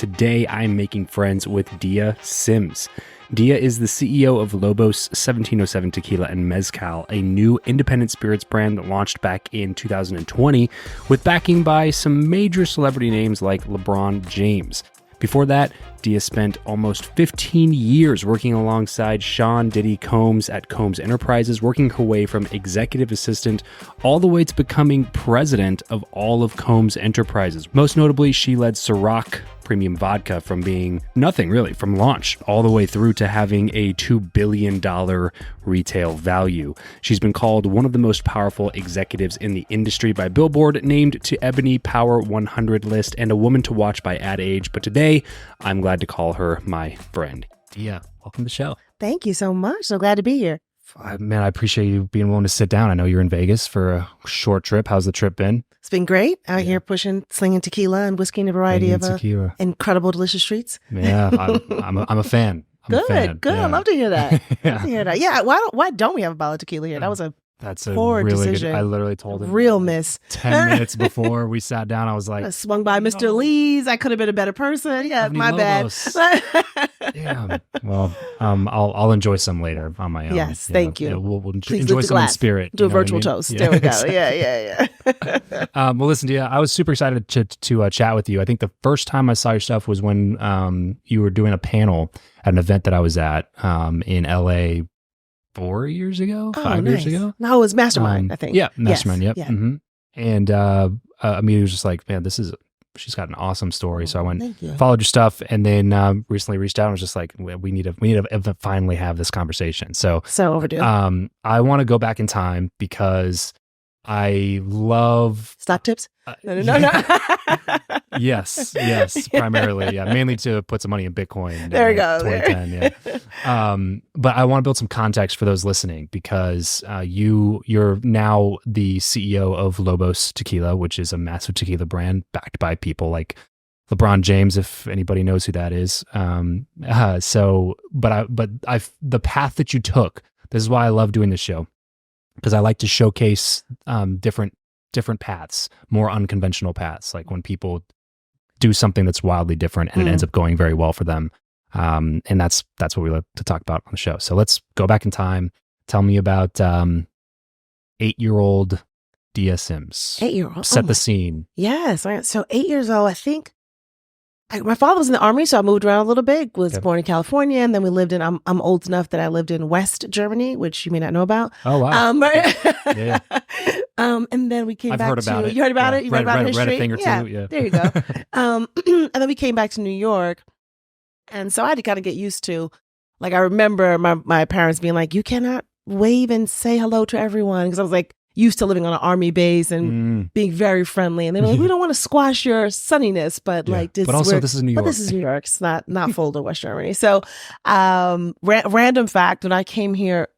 today I'm making friends with Dia Sims. Dia is the CEO of Lobos 1707 Tequila and Mezcal, a new independent spirits brand that launched back in 2020 with backing by some major celebrity names like LeBron James. Before that, Dia spent almost 15 years working alongside Sean Diddy Combs at Combs Enterprises, working her way from executive assistant all the way to becoming president of all of Combs Enterprises. Most notably, she led Ciroc Premium Vodka from being nothing really, from launch, all the way through to having a $2 billion retail value. She's been called one of the most powerful executives in the industry by Billboard, named to Ebony Power 100 list, and a woman to watch by Ad Age. But today, I'm glad to call her my friend. Dia, welcome to the show. Thank you so much. So glad to be here. Man, I appreciate you being willing to sit down. I know you're in Vegas for a short trip. How's the trip been? It's been great out here slinging tequila and whiskey in a variety of incredible, delicious treats. Yeah, I'm a fan. Good. Yeah. I love to hear that. Yeah. Yeah. Why don't we have a bottle of tequila here? That was That's a poor really decision. good. I literally told him. Real miss. 10 minutes before we sat down, I was like, I swung by Mr. Lee's. I could have been a better person. Yeah, my Lobos. bad. Damn. Well, I'll enjoy some later on my own. Yes, thank you. We'll Please enjoy lift the some in glass. spirit. Do a virtual toast. Yeah. There we go. Yeah. Well, listen, Dia, I was super excited to chat with you. I think the first time I saw your stuff was when you were doing a panel at an event that I was at in LA 4 years ago, 5 years ago. No, it was Mastermind, I think. Yeah, Mastermind. Yes, Yep. yeah. Mm-hmm. And immediately was just like, man, she's got an awesome story. So I went, followed your stuff, and then recently reached out and was just like, we need to finally have this conversation. So overdue. I want to go back in time because I love stock tips. No. Yes, primarily, yeah, mainly to put some money in Bitcoin. There we go. 2010, yeah. But I want to build some context for those listening because you're now the CEO of Lobos Tequila, which is a massive tequila brand backed by people like LeBron James, if anybody knows who that is. The path that you took. This is why I love doing this show, because I like to showcase different paths, more unconventional paths, like when people do something that's wildly different and it ends up going very well for them. And that's what we like to talk about on the show. So let's go back in time. Tell me about 8-year-old Dia Sims. 8-year-old. Set the scene. Yes. So 8 years old, I think. My father was in the Army, so I moved around a little bit. Was born in California, and then we lived in. I'm old enough that I lived in West Germany, which you may not know about. Oh wow! Yeah. And then we came back. Heard about it. You heard about it. You read about history. Read a thing or two. Yeah. There you go. And then we came back to New York, and so I had to kind of get used to. Like I remember my parents being like, "You cannot wave and say hello to everyone," because I was like used to living on an Army base and being very friendly, and they were like, "We don't want to squash your sunniness, but like this." But also, this is New York. But this is New York. It's not Fulda, West Germany. So, random fact: when I came here,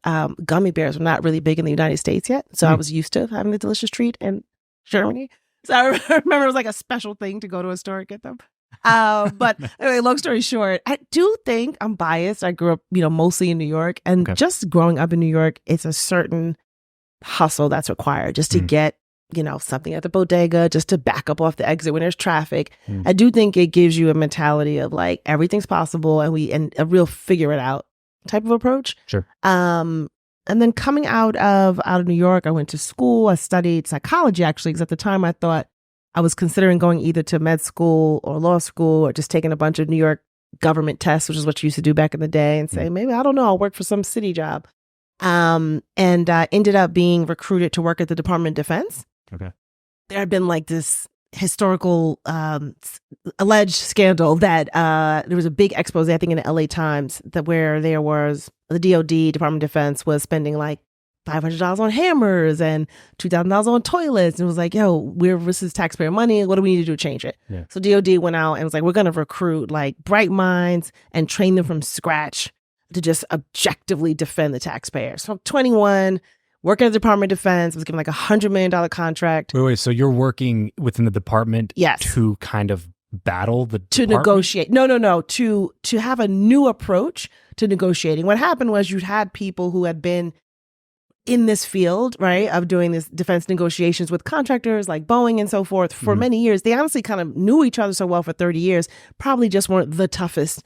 gummy bears were not really big in the United States yet. So I was used to having the delicious treat in Germany. So I remember it was like a special thing to go to a store and get them. But anyway, long story short, I do think I'm biased. I grew up, mostly in New York, and just growing up in New York, it's a certain hustle that's required just to get something at the bodega, just to back up off the exit when there's traffic. I do think it gives you a mentality of like everything's possible and a real figure it out type of approach. Sure. And then coming out of New York, I went to school. I studied psychology actually, because at the time I thought I was considering going either to med school or law school or just taking a bunch of New York government tests, which is what you used to do back in the day, and say maybe, I don't know, I'll work for some city job. And ended up being recruited to work at the Department of Defense. Okay. There had been like this historical alleged scandal that there was a big expose, I think, in the LA Times, where there was the DOD, Department of Defense, was spending like $500 on hammers and $2,000 on toilets. And it was like, yo, this is taxpayer money. What do we need to do to change it? Yeah. So DOD went out and was like, we're going to recruit like bright minds and train them from scratch to just objectively defend the taxpayers. So I'm 21, working at the Department of Defense, was given like $100 million contract. Wait, so you're working within the department yes. to kind of battle the to department? Negotiate. No. To have a new approach to negotiating. What happened was you had people who had been in this field, right, of doing this defense negotiations with contractors like Boeing and so forth for many years. They honestly kind of knew each other so well for 30 years, probably just weren't the toughest.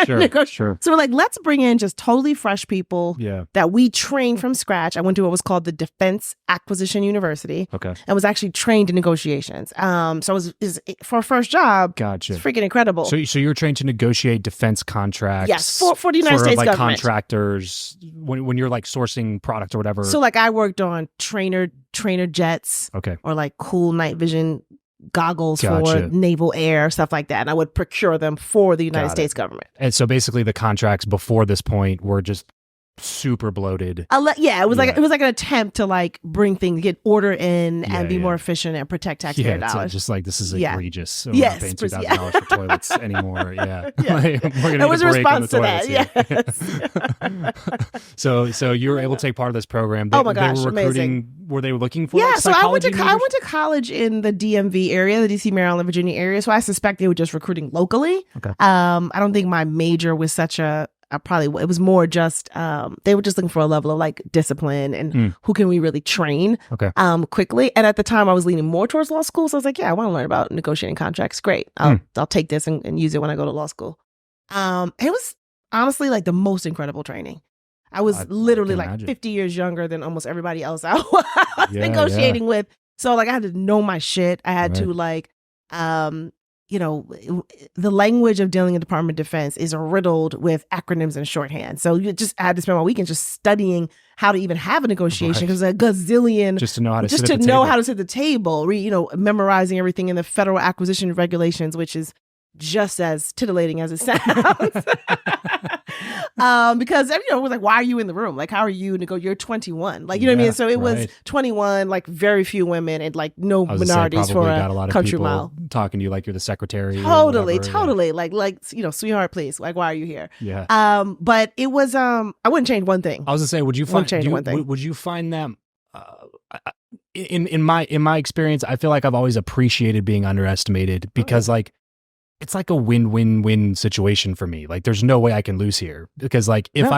Sure. So we're like, let's bring in just totally fresh people Yeah. that we trained from scratch. I went to what was called the Defense Acquisition University. Okay. And was actually trained in negotiations. So it was for a first job. Gotcha. It's freaking incredible. So you're trained to negotiate defense contracts. Yes, for the United States like government. Contractors when you're like sourcing product or whatever. So like I worked on trainer jets. Okay. Or like cool night vision goggles Gotcha. for naval air, stuff like that. And I would procure them for the United Got States government. And so basically the contracts before this point were just super bloated. It was like an attempt to like bring things, get order in and be more efficient and protect taxpayer dollars. Just like this is egregious. So yes, we're not paying $2,000 for toilets anymore. Yeah. Like, we're gonna it was a response to that. Yes. So you were able to take part of this program. Oh my gosh, they were recruiting. amazing. Were they looking for? Yeah, like, so I went psychology to college in the DMV area, the DC, Maryland, Virginia area. So I suspect they were just recruiting locally. Okay. I don't think my major was such a it was more just they were just looking for a level of like discipline and who can we really train quickly. And at the time I was leaning more towards law school. So I was like, yeah, I want to learn about negotiating contracts. Great. I'll take this and use it when I go to law school. It was honestly like the most incredible training. I was literally like 50 years younger than almost everybody else I was negotiating with. So like I had to know my shit. I had to like, the language of dealing in Department of Defense is riddled with acronyms and shorthand. So you just had to spend my weekend just studying how to even have a negotiation because a gazillion just to know how to sit at the table, memorizing everything in the Federal Acquisition Regulations, which is just as titillating as it sounds. Because everyone was like, why are you in the room? Like, how are you you're 21. Like, you know what I mean? So it was 21, like very few women and like no minorities for a country mile. Talking to you like you're the secretary. Totally. Like, sweetheart, please. Like, why are you here? Yeah. But it was, I wouldn't change one thing. I was gonna say, would you find them, in my experience, I feel like I've always appreciated being underestimated because like, it's like a win-win-win situation for me. Like there's no way I can lose here because like if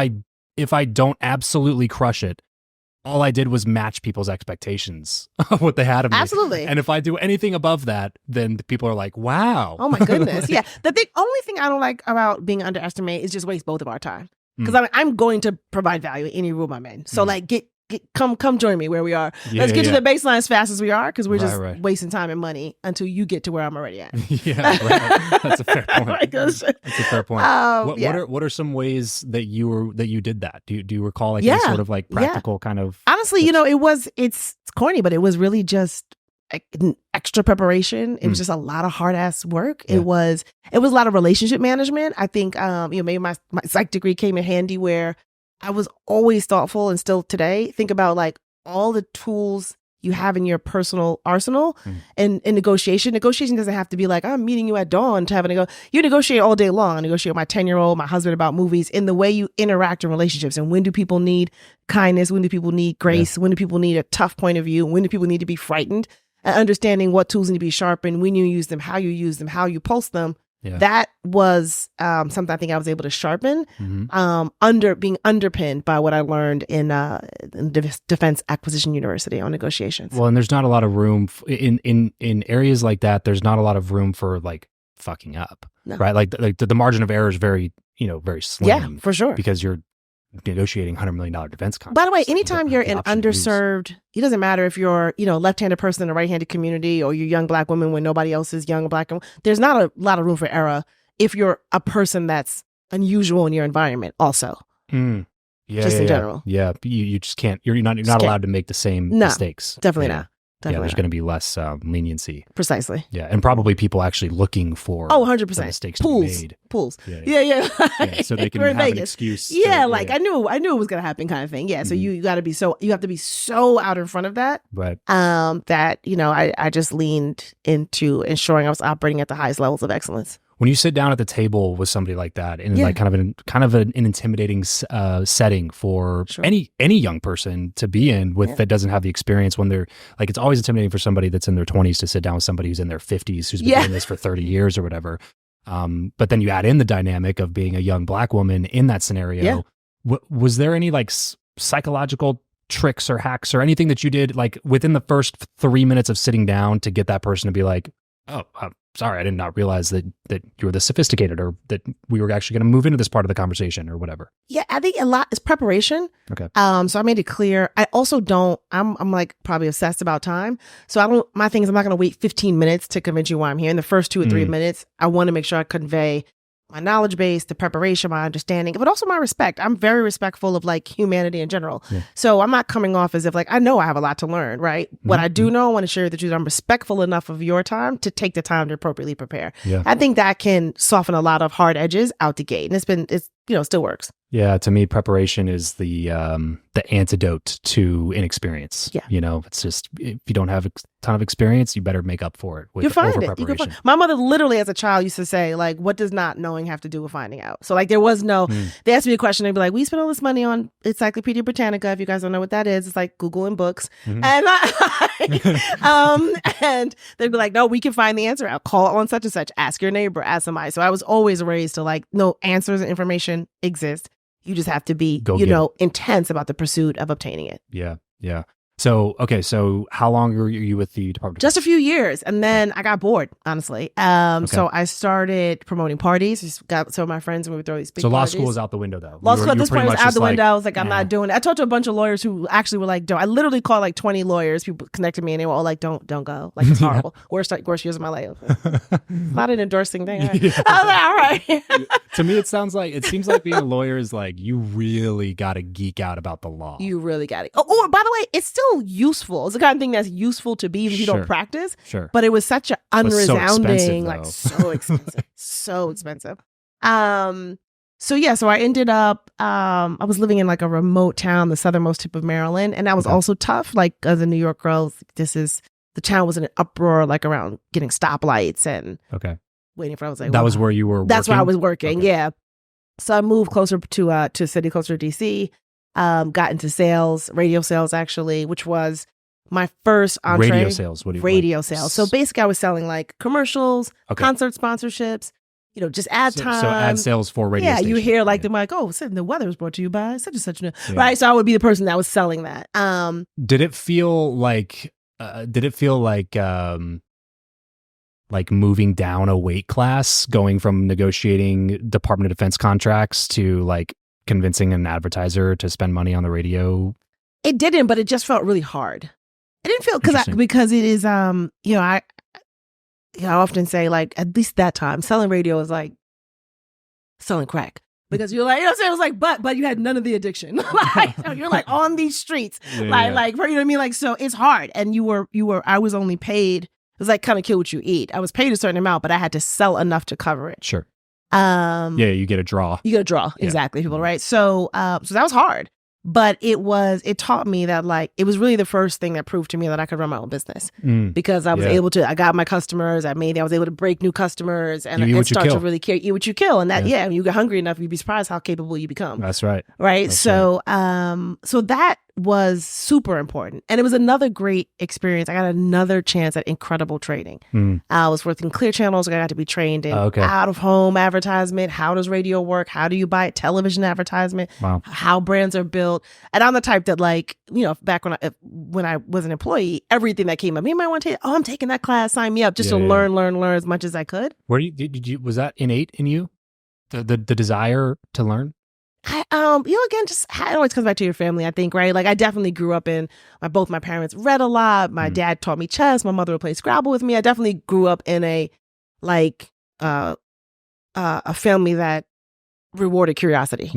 I don't absolutely crush it, all I did was match people's expectations of what they had of me. Absolutely. And if I do anything above that, then the people are like, wow. Oh my goodness. Yeah. The only thing I don't like about being underestimated is just waste both of our time. Because I'm going to provide value in any room I'm in. So like come join me where we are. Let's get to the baseline as fast as we are because we're just wasting time and money until you get to where I'm already at. That's a fair point. That's a fair point. What are some ways that you did that? Do you recall like any sort of like practical kind of? Honestly, it's corny, but it was really just extra preparation. It was just a lot of hard ass work. It was a lot of relationship management. I think maybe my psych degree came in handy where I was always thoughtful and still today think about like all the tools you have in your personal arsenal and in negotiation. Negotiation doesn't have to be like, I'm meeting you at dawn to have you negotiate all day long. I negotiate with my 10-year-old, my husband about movies in the way you interact in relationships. And when do people need kindness? When do people need grace? When do people need a tough point of view? When do people need to be frightened? And understanding what tools need to be sharpened, when you use them, how you pulse them. Yeah. That was something I think I was able to sharpen being underpinned by what I learned in Defense Acquisition University on negotiations. Well, and there's not a lot of room in areas like that. There's not a lot of room for like fucking up, right? Like the margin of error is very slim. Yeah, for sure. Because you're negotiating $100 million defense contracts. By the way, anytime you're an underserved, it doesn't matter if you're, left-handed person in a right-handed community or you're young black woman when nobody else is young black woman. There's not a lot of room for error if you're a person that's unusual in your environment also. In general. Yeah. You just can't, you're not allowed to make the same mistakes. Definitely not. Definitely there's going to be less leniency. Precisely. Yeah, and probably people actually looking for 100% mistakes to be made. Pools. Yeah, so they can have an excuse. I knew it was going to happen kind of thing. Yeah, so you have to be so out in front of that. Right. That I just leaned into ensuring I was operating at the highest levels of excellence. When you sit down at the table with somebody like that, in like kind of an intimidating setting for any young person to be in that doesn't have the experience when they're like, it's always intimidating for somebody that's in their 20s to sit down with somebody who's in their 50s who's been doing this for 30 years or whatever. But then you add in the dynamic of being a young black woman in that scenario. Was there any like psychological tricks or hacks or anything that you did like within the first 3 minutes of sitting down to get that person to be like, oh, sorry, I did not realize that you were this sophisticated, or that we were actually going to move into this part of the conversation or whatever? Yeah, I think a lot is preparation. Okay. So I made it clear. I also don't, I'm like probably obsessed about time. So my thing is I'm not going to wait 15 minutes to convince you why I'm here. In the first 2 or 3 minutes, I want to make sure I convey my knowledge base, the preparation, my understanding, but also my respect. I'm very respectful of like humanity in general. Yeah. So I'm not coming off as if like, I know I have a lot to learn, right? What I do know, I want to share the truth. I'm respectful enough of your time to take the time to appropriately prepare. Yeah. I think that can soften a lot of hard edges out the gate. And it's still works. Yeah, to me, preparation is the antidote to inexperience. Yeah, it's just, if you don't have a ton of experience, you better make up for it with over preparation. My mother literally, as a child, used to say, like, "What does not knowing have to do with finding out?" So, like, there was no. They asked me a question, they'd be like, "We spent all this money on Encyclopedia Britannica. If you guys don't know what that is, it's like Google and books." And and they'd be like, "No, we can find the answer out. Call on such and such. Ask your neighbor. Ask somebody." So I was always raised to like, no, answers and information exist. You just have to be, intense about the pursuit of obtaining it. Yeah. Yeah. So, okay. So how long were you with the department? Just a few years. And then I got bored, honestly. So I started promoting parties. Just got some of my friends and we would throw these big parties. So law school was out the window though? Law school at this point was out the window. I was like, I'm not doing it. I talked to a bunch of lawyers who actually were like, don't. I literally called like 20 lawyers. People connected me and they were all like, don't go. Like, it's horrible. Worst years of my life. Not an endorsing thing. Right? Yeah. I was like, all right. To me, it seems like being a lawyer is like, you really got to geek out about the law. You really got it. Oh, by the way, it's still useful. It's the kind of thing that's useful to be even if you don't practice. Sure. But it was such an unresounding, so expensive. So expensive. So I ended up, I was living in like a remote town, the southernmost tip of Maryland. And that was also tough. Like as a New York girl, the town was in an uproar, like around getting stoplights and waiting for, I was like, that was where you were working? That's where I was working. Okay. Yeah. So I moved closer to a city closer to DC. Got into sales, radio sales actually, which was my first entree. Radio sales. What do you Radio sales. So basically I was selling like commercials, concert sponsorships, just ad time. So ad sales for radio stations. You hear like them like, oh, the weather is brought to you by such and such. Right. So I would be the person that was selling that. Did it feel like moving down a weight class, going from negotiating Department of Defense contracts to like convincing an advertiser to spend money on the radio? It didn't, but it just felt really hard. It didn't feel because it is I often say like at least that time selling radio is like selling crack. Because you're like, it was like, but you had none of the addiction. Like, so you're like on these streets, like, you know what I mean? Like, so it's hard. And I was only paid. It was like kind of kill what you eat. I was paid a certain amount, but I had to sell enough to cover it. Sure. You get a draw. Exactly, people, right? So that was hard. But it taught me that like, it was really the first thing that proved to me that I could run my own business because I was able to, I got my customers, I was able to break new customers and start to really care, eat what you kill. And that, when you get hungry enough, you'd be surprised how capable you become. That's right. Right. That's so that was super important. And it was another great experience. I got another chance at incredible training. I was working Clear Channels. I got to be trained in out-of-home advertisement. How does radio work? How do you buy television advertisement? Wow. How brands are built. And I'm the type that like, back when I was an employee, everything that came up, you might want to take, I'm taking that class, sign me up just to learn as much as I could. Was that innate in you? The desire to learn? Again, just it always comes back to your family, I think, right? Like I definitely grew up in both my parents read a lot. My dad taught me chess. My mother would play Scrabble with me. I definitely grew up in a family that rewarded curiosity.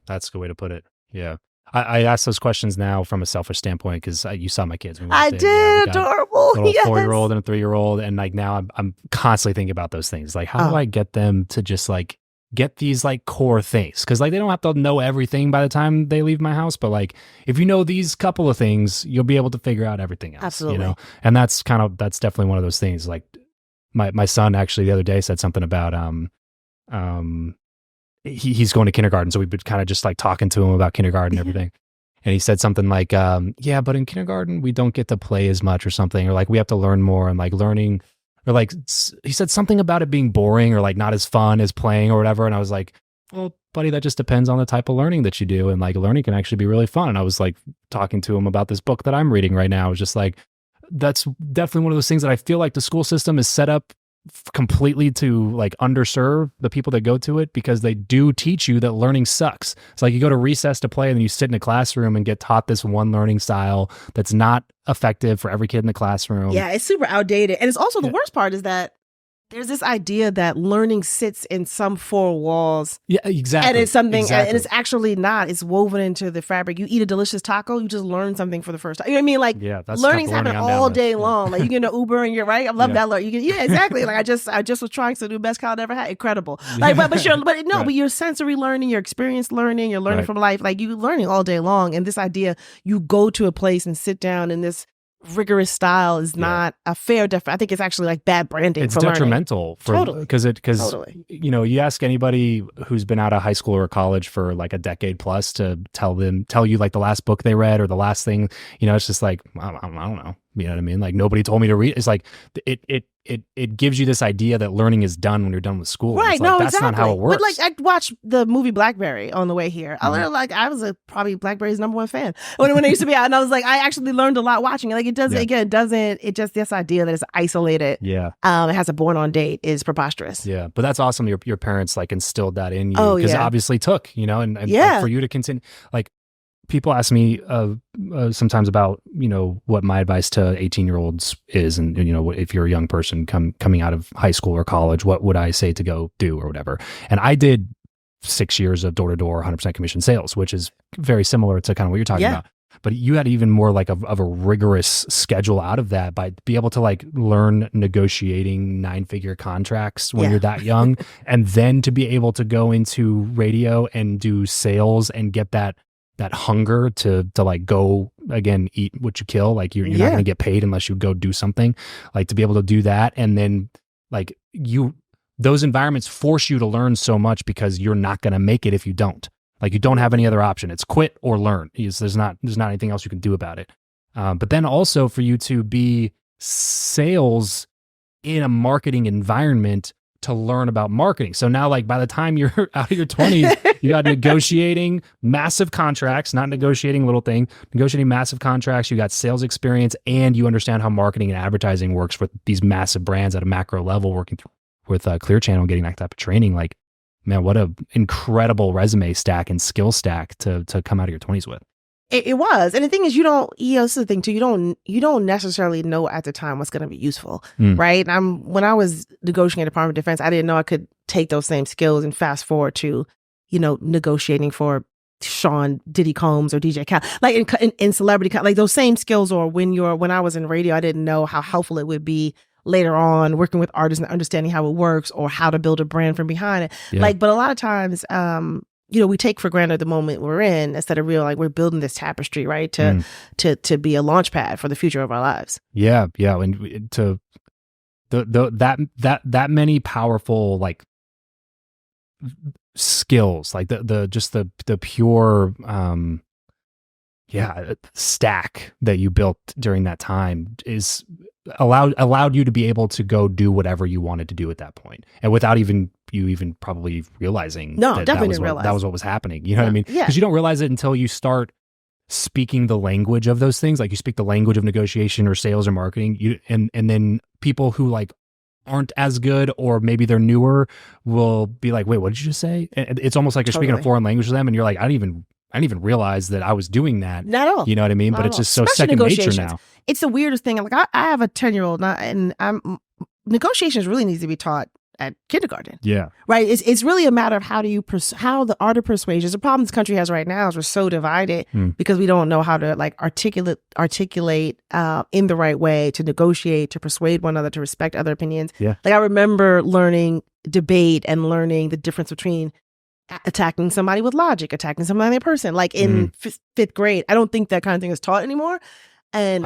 That's a good way to put it. Yeah. I ask those questions now from a selfish standpoint because you saw my kids. I did. Adorable. A little 4-year-old and a 3-year-old. And like now I'm constantly thinking about those things. Like how do I get them to just like get these like core things? Because like they don't have to know everything by the time they leave my house. But like if you know these couple of things, you'll be able to figure out everything else. Absolutely. And that's definitely one of those things. Like my son actually the other day said something about he's going to kindergarten. So we've been kind of just like talking to him about kindergarten and everything. And he said something like, but in kindergarten, we don't get to play as much or something, or like we have to learn more and like learning, or like he said something about it being boring or like not as fun as playing or whatever. And I was like, well, buddy, that just depends on the type of learning that you do. And like learning can actually be really fun. And I was like talking to him about this book that I'm reading right now. I was just like, that's definitely one of those things that I feel like the school system is set up completely to like underserve the people that go to it, because they do teach you that learning sucks. It's like you go to recess to play and then you sit in a classroom and get taught this one learning style that's not effective for every kid in the classroom. Yeah, it's super outdated. And it's also the worst part is that there's this idea that learning sits in some four walls. Yeah, exactly. And it's something, and it's actually not. It's woven into the fabric. You eat a delicious taco, you just learn something for the first time. You know what I mean? Like, that's learning's happening all day long. Like, you get an Uber and you're right. I love that. Yeah, exactly. Like, I just was trying some new mezcal I never had. Incredible. Like, but you're sensory learning, you're experience learning, you're learning from life. Like, you're learning all day long. And this idea, you go to a place and sit down in this rigorous style is not a fair I think it's actually like bad branding. It's detrimental because you know, you ask anybody who's been out of high school or college for like a decade plus to tell you like the last book they read or the last thing, you know, it's just like I don't know, you know what I mean? Like, nobody told me to read. It's like it gives you this idea that learning is done when you're done with school. Right? It's like, that's not how it works. But like, I watched the movie Blackberry on the way here. I learned, like, I was probably Blackberry's #1 fan when it used to be out, and I was like, I actually learned a lot watching it. Like, it just this idea that it's isolated. It has a born on date is preposterous. Yeah, but that's awesome. Your parents like instilled that in you, because it obviously took, you know, and for you to continue. Like, people ask me sometimes about, you know, what my advice to 18-year-olds is. And, you know, if you're a young person coming out of high school or college, what would I say to go do or whatever? And I did 6 years of door-to-door 100% commission sales, which is very similar to kind of what you're talking about. But you had even more like of a rigorous schedule out of that, by be able to like learn negotiating 9-figure contracts when you're that young. And then to be able to go into radio and do sales and get that hunger to like go again, eat what you kill. Like, you're not going to get paid unless you go do something. Like, to be able to do that, and then like those environments force you to learn so much, because you're not going to make it if you don't. Like, you don't have any other option. It's quit or learn. There's not anything else you can do about it. But then also for you to be sales in a marketing environment, to learn about marketing. So now, like, by the time you're out of your 20s, you got negotiating massive contracts, not negotiating little thing, negotiating massive contracts. You got sales experience, and you understand how marketing and advertising works for these massive brands at a macro level, working with Clear Channel, getting that type of training. Like, man, what a incredible resume stack and skill stack to come out of your 20s with. It was. And the thing is, this is the thing too, you don't necessarily know at the time what's going to be useful, right? When I was negotiating at Department of Defense, I didn't know I could take those same skills and fast forward to, you know, negotiating for Sean Diddy Combs or DJ Khaled, like in celebrity, like those same skills. Or when I was in radio, I didn't know how helpful it would be later on working with artists and understanding how it works, or how to build a brand from behind it. Like, but a lot of times, you know, we take for granted the moment we're in, instead of real, like, we're building this tapestry, right? To be a launch pad for the future of our lives. Yeah. And to that many powerful, like, skills, like the pure, stack that you built during that time is allowed you to be able to go do whatever you wanted to do at that point, and without you probably realizing that was what was happening. You know what I mean? Because you don't realize it until you start speaking the language of those things. Like, you speak the language of negotiation or sales or marketing, and then people who like aren't as good, or maybe they're newer, will be like, wait, what did you just say? And it's almost like you're speaking a foreign language to them, and you're like, I didn't even realize that I was doing that. Not at all. You know what I mean? But it's just so second nature now. It's the weirdest thing. Like, I have a 10-year-old now, and negotiations really needs to be taught at kindergarten. Yeah. Right. It's really a matter of how the art of persuasion. The problem this country has right now is we're so divided because we don't know how to like articulate in the right way, to negotiate, to persuade one another, to respect other opinions. Yeah. Like, I remember learning debate and learning the difference between attacking somebody with logic, attacking somebody in person, like in fifth grade. I don't think that kind of thing is taught anymore. And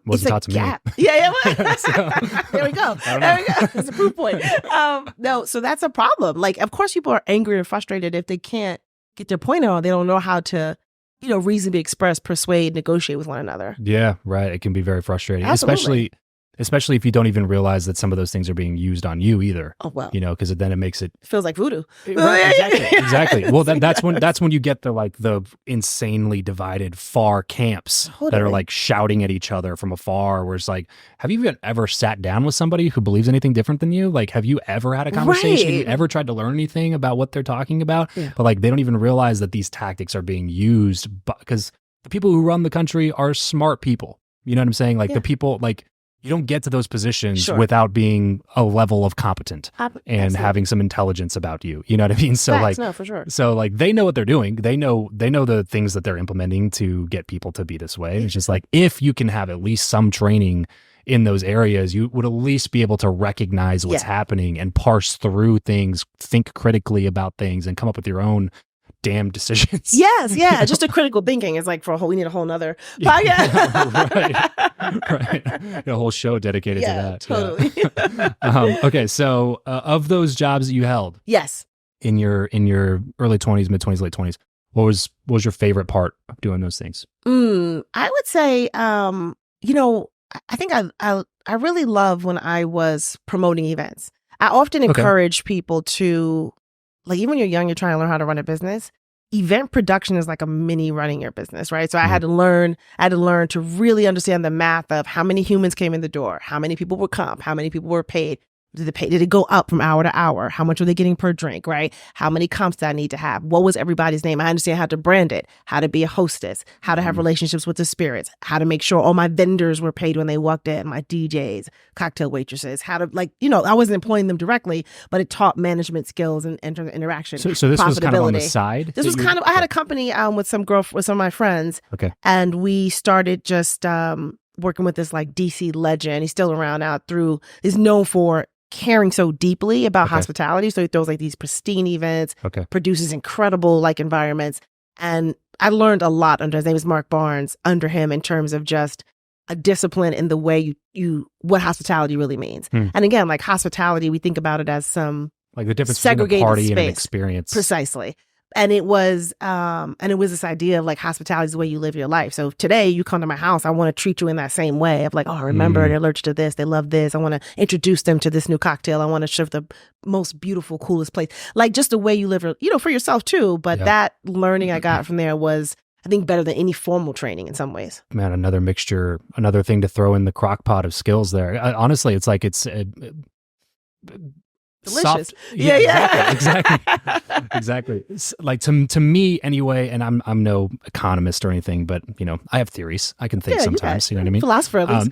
it's a gap. Yeah. There we go. It's a proof point. No, so that's a problem. Like, of course, people are angry and frustrated if they can't get their point out. They don't know how to, you know, reasonably express, persuade, negotiate with one another. Yeah, right. It can be very frustrating, especially especially if you don't even realize that some of those things are being used on you either. Oh, well. You know, because then it makes it feels like voodoo. Right, exactly. Well, that's when you get the insanely divided far camps that are like shouting at each other from afar. Where it's like, have you ever sat down with somebody who believes anything different than you? Like, have you ever had a conversation? Have you ever tried to learn anything about what they're talking about? Yeah. But like, they don't even realize that these tactics are being used because the people who run the country are smart people. You know what I'm saying? Like the people like. You don't get to those positions without being a level of competent and having some intelligence about you. You know what I mean? So no, for sure. So like they know what they're doing. They know the things that they're implementing to get people to be this way. It's just like if you can have at least some training in those areas, you would at least be able to recognize what's happening and parse through things, think critically about things, and come up with your own damn decisions. Yes, yeah. Just a critical thinking is like we need a whole nother podcast. Right. A whole show dedicated to that. Totally. Yeah. Okay, so of those jobs that you held, yes, in your early 20s, mid 20s, late 20s, what was your favorite part of doing those things? I would say, you know, I think I really love when I was promoting events. I often encourage people to, like, even when you're young, you're trying to learn how to run a business. Event production is like a mini running your business, right? So I had to learn to really understand the math of how many humans came in the door, how many people were comp, how many people were paid. Did it go up from hour to hour? How much were they getting per drink, right? How many comps did I need to have? What was everybody's name? I understand how to brand it, how to be a hostess, how to have relationships with the spirits, how to make sure all my vendors were paid when they walked in, my DJs, cocktail waitresses, how to, like, you know, I wasn't employing them directly, but it taught management skills and interaction. So this was kind of on the side? This was kind of, I had a company with some of my friends. Okay. And we started just working with this like DC legend. He's still around now is known for caring so deeply about hospitality. So he throws like these pristine events, produces incredible like environments. And I learned a lot under his name is Mark Barnes, under him, in terms of just a discipline in the way what hospitality really means. And again, like hospitality, we think about it as some like the difference segregated between a party space. and an experience. Precisely. And it was this idea of like hospitality is the way you live your life. So today you come to my house, I want to treat you in that same way of like, oh, remember they're allergic to this, they love this. I want to introduce them to this new cocktail. I want to serve the most beautiful, coolest place. Like just the way you live, you know, for yourself too. But that learning I got from there was, I think, better than any formal training in some ways. Man, another thing to throw in the crock pot of skills there. Honestly, it's like it's delicious. Soft, exactly. Like to me anyway, and I'm no economist or anything, but you know, I have theories. I can think sometimes. You know what I mean? Philosopher at least.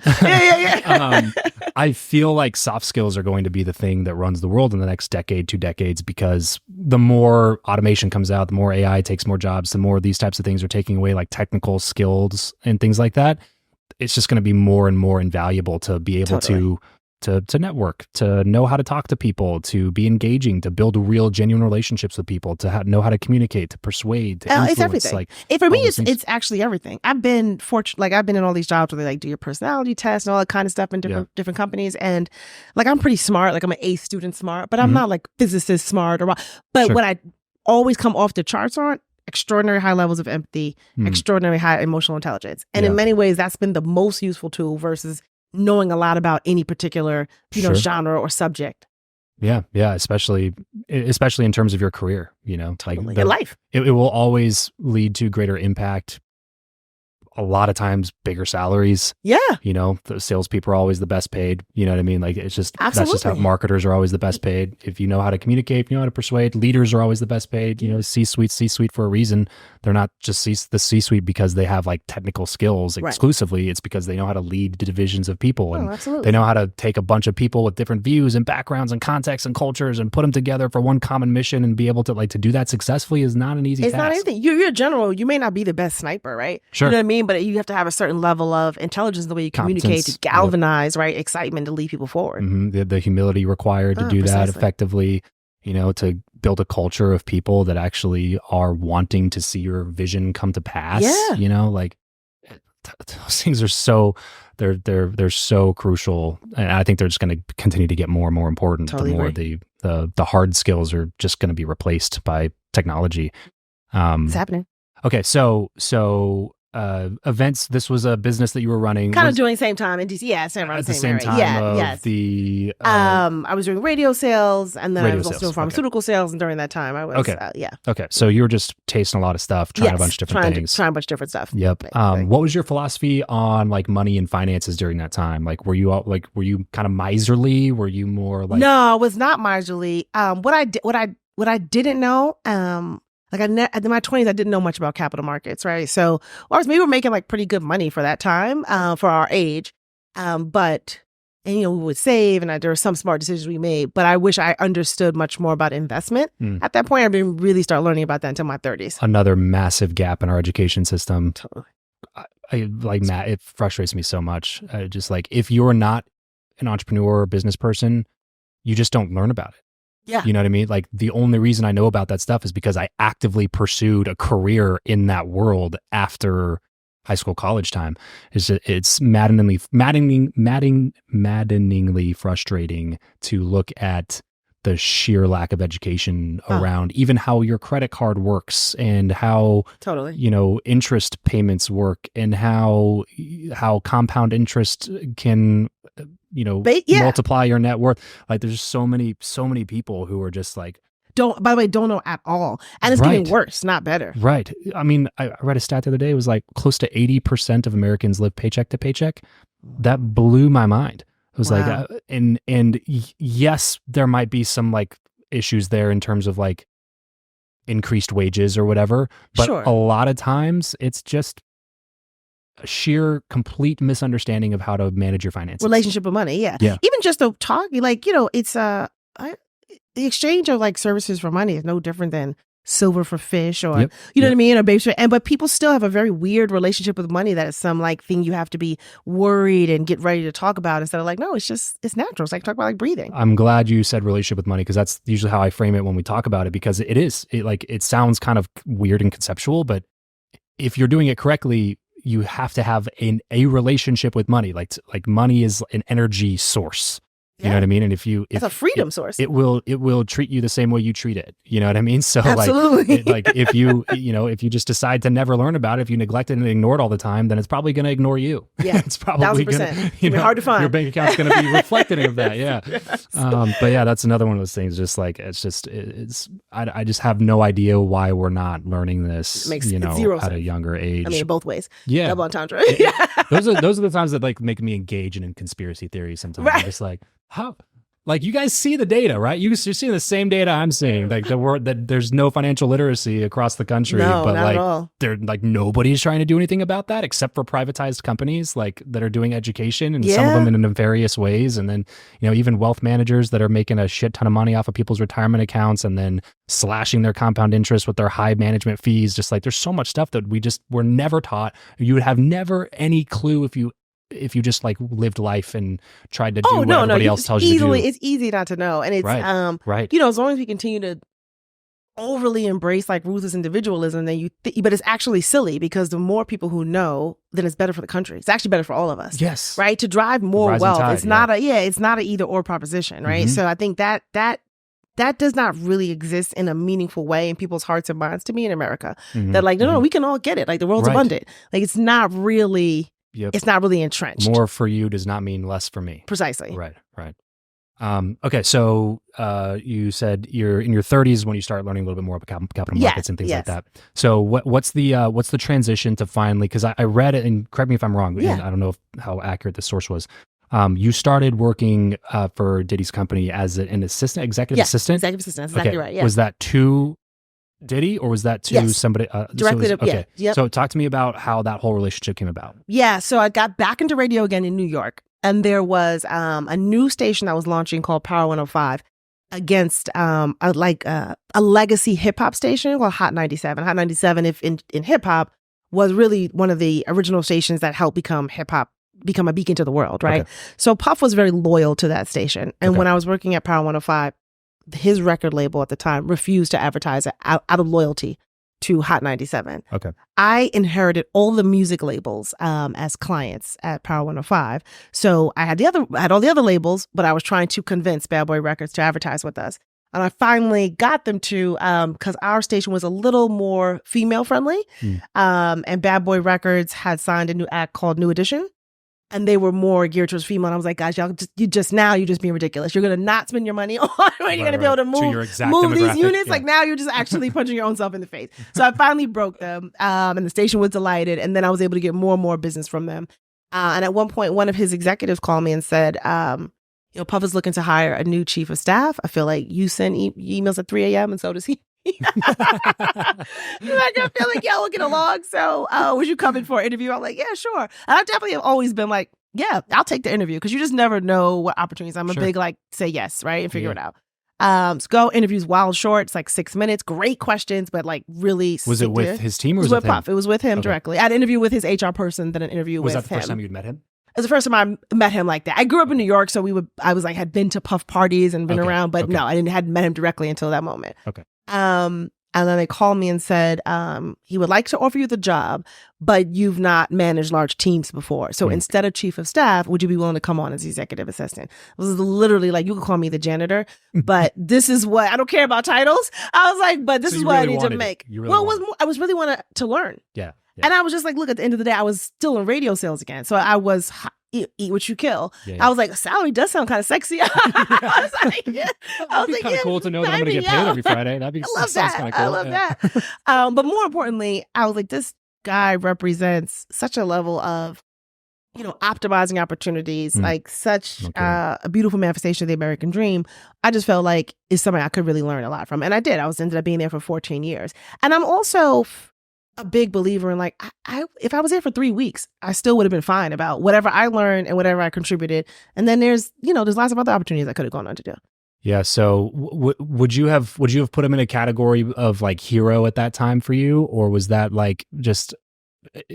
I feel like soft skills are going to be the thing that runs the world in the next decade, 2 decades, because the more automation comes out, the more AI takes more jobs, the more these types of things are taking away like technical skills and things like that. It's just going to be more and more invaluable to be able to network, to know how to talk to people, to be engaging, to build real, genuine relationships with people, to know how to communicate, to persuade, to influence. It's everything. Like, for me, it's actually everything. I've been fortunate. Like I've been in all these jobs where they like do your personality test and all that kind of stuff in different companies. And like I'm pretty smart. Like I'm an A student smart, but I'm not like physicist smart but what I always come off the charts on, extraordinary high levels of empathy, extraordinary high emotional intelligence. And in many ways, that's been the most useful tool versus knowing a lot about any particular, genre or subject. Yeah. Especially in terms of your career, you know, totally. like your life. It will always lead to greater impact. A lot of times bigger salaries. Yeah. You know, the salespeople are always the best paid. You know what I mean? Like it's just, absolutely. That's just how marketers are always the best paid. If you know how to communicate, if you know how to persuade, leaders are always the best paid. You know, C-suite for a reason. They're not just the C-suite because they have like technical skills exclusively. It's because they know how to lead divisions of people. And they know how to take a bunch of people with different views and backgrounds and contexts and cultures and put them together for one common mission, and be able to to do that successfully is not an easy task. It's not anything. You're a general. You may not be the best sniper, right? Sure. You know what I mean? But you have to have a certain level of intelligence in the way you communicate, to galvanize, excitement, to lead people forward. The humility required to do that effectively, you know, to build a culture of people that actually are wanting to see your vision come to pass. Yeah. You know, like those things are they're so crucial. And I think they're just going to continue to get more and more important. Totally the more the hard skills are just going to be replaced by technology. It's happening. Okay. So events. This was a business that you were running. Kind of doing the same time in DC. Yeah, same at the same same area. time Yeah, of yes. the. I was doing radio sales, and then I Radio was also sales, doing pharmaceutical sales. And during that time, I was Okay. yeah. Okay, so you were just tasting a lot of stuff, trying a bunch of different things. Trying a bunch of different stuff. Yep. Basically. What was your philosophy on like money and finances during that time? Like, were you kind of miserly? Were you more like? No, I was not miserly. What I didn't know, like in my 20s, I didn't know much about capital markets, right? So, we were making like pretty good money for that time, for our age. But we would save, and there were some smart decisions we made. But I wish I understood much more about investment. At that point, I didn't really start learning about that until my 30s. Another massive gap in our education system. Totally. Matt, it frustrates me so much. Just like, if you're not an entrepreneur or business person, you just don't learn about it. Yeah. You know what I mean? Like, the only reason I know about that stuff is because I actively pursued a career in that world after high school, college time. It's maddeningly frustrating to look at the sheer lack of education around even how your credit card works, and how totally interest payments work, and how compound interest can multiply your net worth. Like, there's so many people who are just like, don't know at all, and it's getting worse, not better. Right. I mean, I read a stat the other day. It was like close to 80% of Americans live paycheck to paycheck. That blew my mind. It was like, and yes, there might be some like issues there in terms of like increased wages or whatever, but a lot of times it's just a sheer complete misunderstanding of how to manage your finances. Relationship with money, yeah. Even just the talk, like, it's the exchange of like services for money is no different than silver for fish, or you know what I mean, or baby. But people still have a very weird relationship with money that is some like thing you have to be worried and get ready to talk about, instead of like, no, it's natural. It's like talk about like breathing. I'm glad you said relationship with money, because that's usually how I frame it when we talk about it, because it sounds kind of weird and conceptual, but if you're doing it correctly, you have to have a relationship with money. Like money is an energy source. You know what I mean? And it's a freedom source. It will treat you the same way you treat it. You know what I mean? So absolutely. like if you just decide to never learn about it, if you neglect it and ignore it all the time, then it's probably going to ignore you. Yeah. It's probably going to, hard to find. Your bank account's going to be reflective of that. Yeah. Yes. But yeah, that's another one of those things. Just like, I just have no idea why we're not learning this, makes zero sense. At a younger age. I mean, both ways. Yeah. Double entendre. Those are the times that like make me engage in conspiracy theories sometimes. Right. I'm just like, how? Like, you guys see the data, right? You're seeing the same data I'm seeing. Like, that there's no financial literacy across the country, no, but not like, at all. they're like, nobody's trying to do anything about that except for privatized companies like that are doing education, and some of them in nefarious ways. And then, even wealth managers that are making a shit ton of money off of people's retirement accounts and then slashing their compound interest with their high management fees. Just like, there's so much stuff that we're never taught. You would have never any clue if you just like lived life and tried to do what everybody else tells you to do. It's easy not to know. And it's, right. As long as we continue to overly embrace like ruthless individualism, then but it's actually silly, because the more people who know, then it's better for the country. It's actually better for all of us. Yes. Right. To drive more wealth. Tide, it's not it's not an either or proposition. Right. Mm-hmm. So I think that does not really exist in a meaningful way in people's hearts and minds, to me, in America. Mm-hmm. That like, no, we can all get it. Like, the world's abundant. Like, it's not really... Yep. It's not really entrenched. More for you does not mean less for me. Precisely. Right. Okay, so you said you're in your 30s when you start learning a little bit more about capital markets and things like that. So what's the transition to finally? Because I read it, and correct me if I'm wrong. And I don't know how accurate the source was. You started working for Diddy's company as an executive assistant. Executive assistant. That's exactly right. Yeah. Was that to Diddy, or was that to somebody directly? Okay. Yep. So talk to me about how that whole relationship came about. Yeah. So I got back into radio again in New York, and there was a new station that was launching called Power 105 against a legacy hip hop station called Hot 97. Hot 97, if in hip hop, was really one of the original stations that helped hip hop become a beacon to the world. Right. Okay. So Puff was very loyal to that station, and when I was working at Power 105. His record label at the time refused to advertise it out of loyalty to Hot 97. Okay. I inherited all the music labels as clients at Power 105. So I had all the other labels, but I was trying to convince Bad Boy Records to advertise with us. And I finally got them to, because our station was a little more female friendly. And Bad Boy Records had signed a new act called New Edition. And they were more geared towards female. And I was like, guys, you're just being ridiculous. You're going to not spend your money on when you're going to be able to move these units. Yeah. Like now you're just actually punching your own self in the face. So I finally broke them. And the station was delighted. And then I was able to get more and more business from them. And at one point, one of his executives called me and said, Puff is looking to hire a new chief of staff. I feel like you send emails at 3 a.m. and so does he. Like, I feel like y'all looking along. So, would you come in for an interview? I'm like, yeah, sure. And I definitely have always been like, yeah, I'll take the interview because you just never know what opportunities. I'm a big like say yes, right, and figure it out. So go interviews wild short. It's like 6 minutes. Great questions, but like really. Was it with his team or was it with Puff? It was with him directly. I had an interview with his HR person, then an interview with him. Was that the first time you'd met him? It was the first time I met him like that. I grew up in New York, so had been to Puff parties and been around, but no, hadn't met him directly until that moment. Okay. And then they called me and said, he would like to offer you the job, but you've not managed large teams before. So instead of chief of staff, would you be willing to come on as executive assistant? It was literally like, you could call me the janitor, but this is what, I don't care about titles. I was like, but this is what I need to make. I was really wanted to learn. Yeah. And I was just like, look, at the end of the day, I was still in radio sales again. So I was eat what you kill. Yeah. I was like, salary does sound kind of sexy. I was like, it'd be kind of cool to know that I'm going to get paid every Friday. That'd be I love that. Cool. I love that. But more importantly, I was like, this guy represents such a level of, optimizing opportunities, like such a beautiful manifestation of the American dream. I just felt like it's something I could really learn a lot from. And I did. Ended up being there for 14 years. And I'm also a big believer in like, if I was there for 3 weeks, I still would have been fine about whatever I learned and whatever I contributed. And then there's lots of other opportunities I could have gone on to do. Yeah. So would you have put him in a category of like hero at that time for you? Or was that like just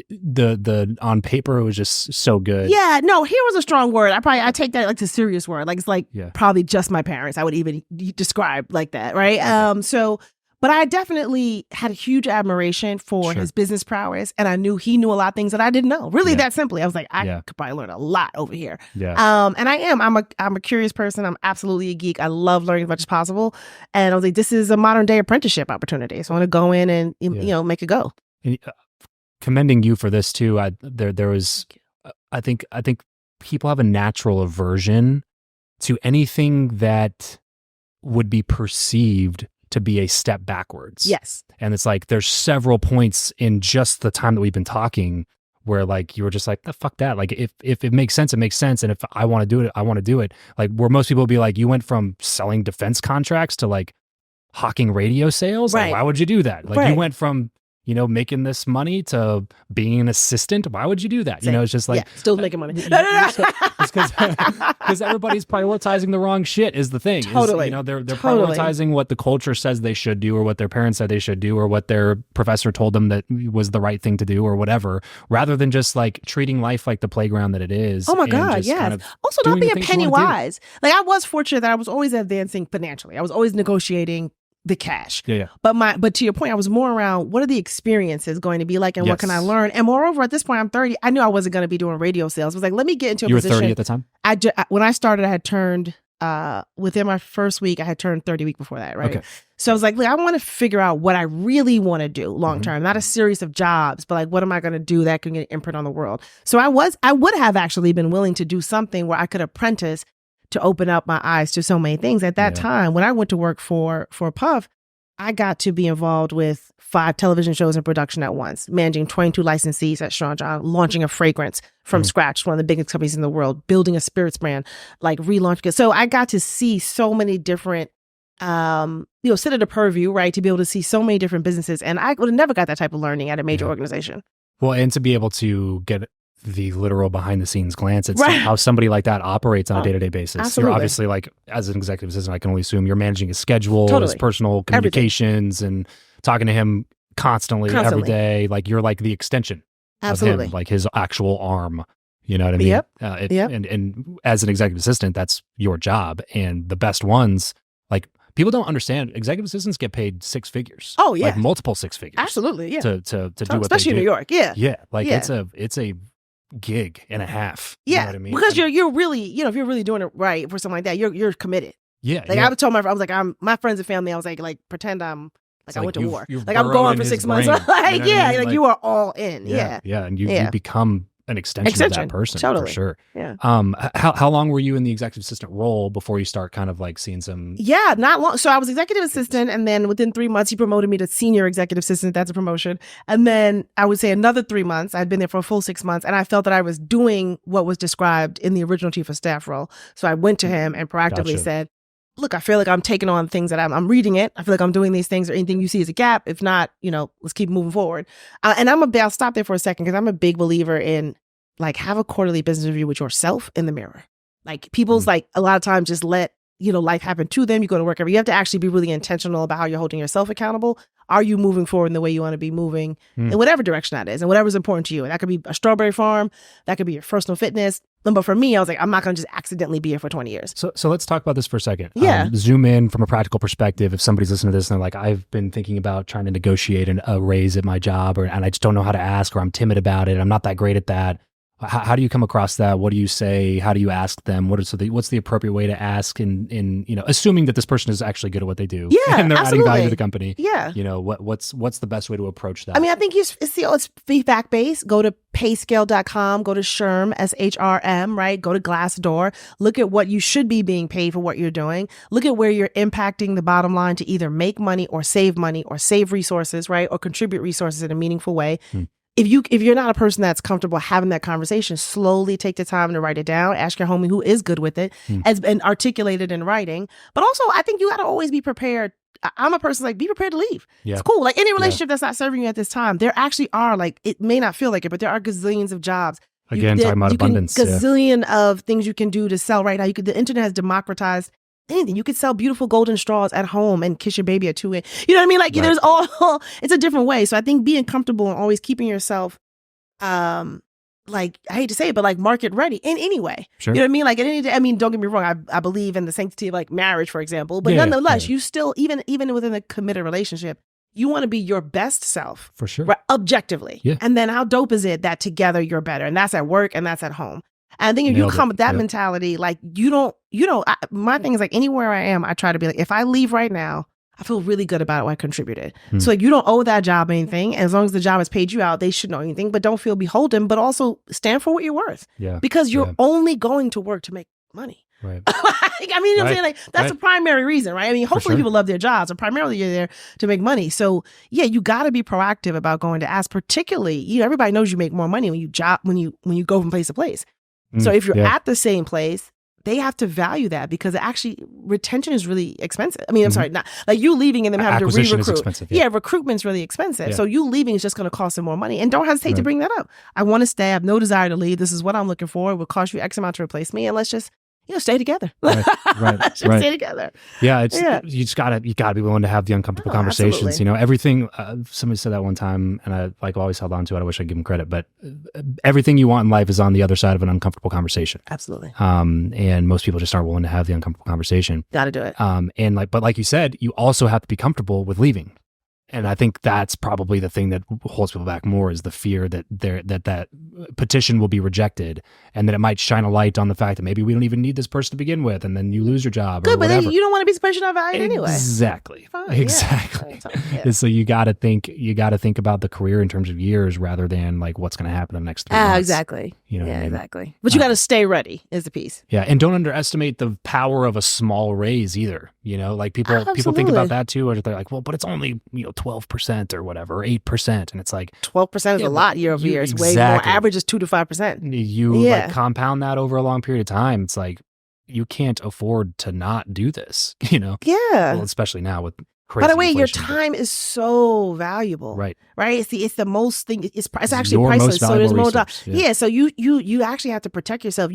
the on paper, it was just so good? Yeah, no, hero was a strong word. I take that like a serious word. Like it's like probably just my parents I would even describe like that. Right. But I definitely had a huge admiration for his business prowess, and I knew he knew a lot of things that I didn't know. Really, that simply, I was like, I could probably learn a lot over here. Yeah. And I am. I'm a curious person. I'm absolutely a geek. I love learning as much as possible. And I was like, this is a modern day apprenticeship opportunity. So I want to go in and make it go. And, commending you for this too. There was, I think people have a natural aversion to anything that would be perceived to be a step backwards. Yes. And it's like, there's several points in just the time that we've been talking where like, you were just like, the fuck that. Like if it makes sense, it makes sense. And if I want to do it, I want to do it. Like where most people would be like, you went from selling defense contracts to like hawking radio sales. Right. Like, why would you do that? Like you went from, making this money to being an assistant. Why would you do that? It's just like still making money. It's because everybody's prioritizing the wrong shit is the thing. Totally. They're prioritizing what the culture says they should do, or what their parents said they should do, or what their professor told them that was the right thing to do, or whatever, rather than just like treating life like the playground that it is. Oh my God, yes. Kind of also, not being penny wise. Like I was fortunate that I was always advancing financially. I was always negotiating the cash. Yeah. But to your point, I was more around what are the experiences going to be like and what can I learn? And moreover, at this point, I'm 30. I knew I wasn't going to be doing radio sales. I was like, let me get into a position. You were 30 at the time? When I started, I had turned, within my first week, I had turned 30 week before that, right? Okay. So I was like, I want to figure out what I really want to do long term, not a series of jobs, but like, what am I going to do that can get an imprint on the world? So I would have actually been willing to do something where I could apprentice to open up my eyes to so many things. At that time, when I went to work for Puff, I got to be involved with 5 television shows in production at once, managing 22 licensees at Sean John, launching a fragrance from scratch, one of the biggest companies in the world, building a spirits brand, like relaunching it. So I got to see so many different, sit at a purview, right, to be able to see so many different businesses. And I would have never got that type of learning at a major organization. Well, and to be able to get the literal behind the scenes glance at how somebody like that operates on a day-to-day basis. Absolutely. You're obviously like, as an executive assistant, I can only assume you're managing his schedule, his personal communications, and talking to him constantly every day. Like you're like the extension of him, like his actual arm. You know what I mean? Yep. And as an executive assistant, that's your job. And the best ones, like people don't understand, executive assistants get paid 6 figures. Oh yeah. Like multiple 6 figures. Absolutely. Yeah. To do what they do. Especially in New York. Yeah. Yeah. Like it's a gig and a half. Yeah, you know what I mean? Because you're really, if you're really doing it right for something like that, you're committed. Yeah. Like I would tell my friends, I was like, my friends and family, I was like pretend I'm like It's I like went to war. you've Like I'm burrowed gone in for his 6 months. brain. Like, You know what I mean? like you are all in. Yeah. And you become an extension of that person Totally. for sure. Yeah. How long were you in the executive assistant role before you start kind of like seeing some? Yeah, not long. So I was executive assistant, and then within 3 months, he promoted me to senior executive assistant. That's a promotion. And then I would say another 3 months. I'd been there for a full 6 months, and I felt that I was doing what was described in the original chief of staff role. So I went to him and proactively said, look, I feel like I'm taking on things that I'm reading it. I feel like I'm doing these things, or anything you see as a gap. If not, let's keep moving forward. And I'll stop there for a second, because I'm a big believer in like have a quarterly business review with yourself in the mirror. Like people's like a lot of times just let, life happen to them. You go to work you have to actually be really intentional about how you're holding yourself accountable. Are you moving forward in the way you want to be moving in whatever direction that is and whatever's important to you? And that could be a strawberry farm. That could be your personal fitness. But for me, I was like, I'm not going to just accidentally be here for 20 years. So let's talk about this for a second. Yeah. Zoom in from a practical perspective. If somebody's listening to this and they're like, I've been thinking about trying to negotiate a raise at my job, and I just don't know how to ask, or I'm timid about it. I'm not that great at that. How do you come across that? What do you say? How do you ask them? What's the appropriate way to ask? In assuming that this person is actually good at what they do, yeah, and they're absolutely. adding value to the company, yeah. What's the best way to approach that? I mean, I think it's feedback based. Go to payscale.com. Go to SHRM, SHRM, right? Go to Glassdoor. Look at what you should be being paid for what you're doing. Look at where you're impacting the bottom line to either make money or save resources, right? Or contribute resources in a meaningful way. If you're not a person that's comfortable having that conversation, slowly take the time to write it down. Ask your homie who is good with it and articulate it in writing. But also, I think you got to always be prepared. I'm a person like, be prepared to leave. Yeah. It's cool. Like any relationship that's not serving you at this time, there actually are, like, it may not feel like it, but there are gazillions of jobs. Again, talking about abundance. Gazillion of things you can do to sell right now. The internet has democratized anything. You could sell beautiful golden straws at home and kiss your baby at 2 a.m. You know what I mean? Like there's it's a different way. So I think being comfortable and always keeping yourself, like, I hate to say it, but like market ready in any way. Sure. You know what I mean? Like at any day, I mean, don't get me wrong. I believe in the sanctity of like marriage, for example, but nonetheless, you still, even within a committed relationship, you want to be your best self. For sure. Right, objectively. Yeah. And then how dope is it that together you're better? And that's at work and that's at home. And I think if you come with that mentality, like my thing is like anywhere I am, I try to be like, if I leave right now, I feel really good about what I contributed. So like you don't owe that job anything. As long as the job has paid you out, they shouldn't owe anything, but don't feel beholden, but also stand for what you're worth. Yeah. Because you're only going to work to make money. Right. I mean, you know what I'm saying? Like that's the primary reason, right? I mean, hopefully people love their jobs, and primarily you're there to make money. So yeah, you got to be proactive about going to ask, particularly, everybody knows you make more money when you go from place to place. So if you're at the same place, they have to value that because actually retention is really expensive. I mean, I'm sorry, not like you leaving and them having to re-recruit. Recruitment's really expensive. Yeah. So you leaving is just going to cost them more money. And don't hesitate to bring that up. I want to stay. I have no desire to leave. This is what I'm looking for. It will cost you X amount to replace me. And let's just stay together. Right. Stay together. Yeah, you gotta be willing to have the uncomfortable conversations. Absolutely. Everything. Somebody said that one time, and I always held on to it. I wish I'd give them credit, but everything you want in life is on the other side of an uncomfortable conversation. Absolutely. And most people just aren't willing to have the uncomfortable conversation. Got to do it. But like you said, you also have to be comfortable with leaving. And I think that's probably the thing that holds people back more is the fear that that petition will be rejected, and that it might shine a light on the fact that maybe we don't even need this person to begin with, and then you lose your job. Good, but then you don't want to be special not valued anyway. Exactly. Exactly. Yeah. So you got to think about the career in terms of years rather than like what's going to happen in the next 3 months. Exactly. Exactly. But you got to stay ready is the piece. Yeah, and don't underestimate the power of a small raise either. Like people think about that too, or they're like, well, but it's only 12% or whatever, 8%, and it's like 12% is a lot year over year. It's way more. Average is 2 to 5%. You like compound that over a long period of time. It's like you can't afford to not do this. Yeah. Well, especially now with crazy. By the way, your time is so valuable. Right. It's the most thing. It's actually priceless. So there's more. So you actually have to protect yourself.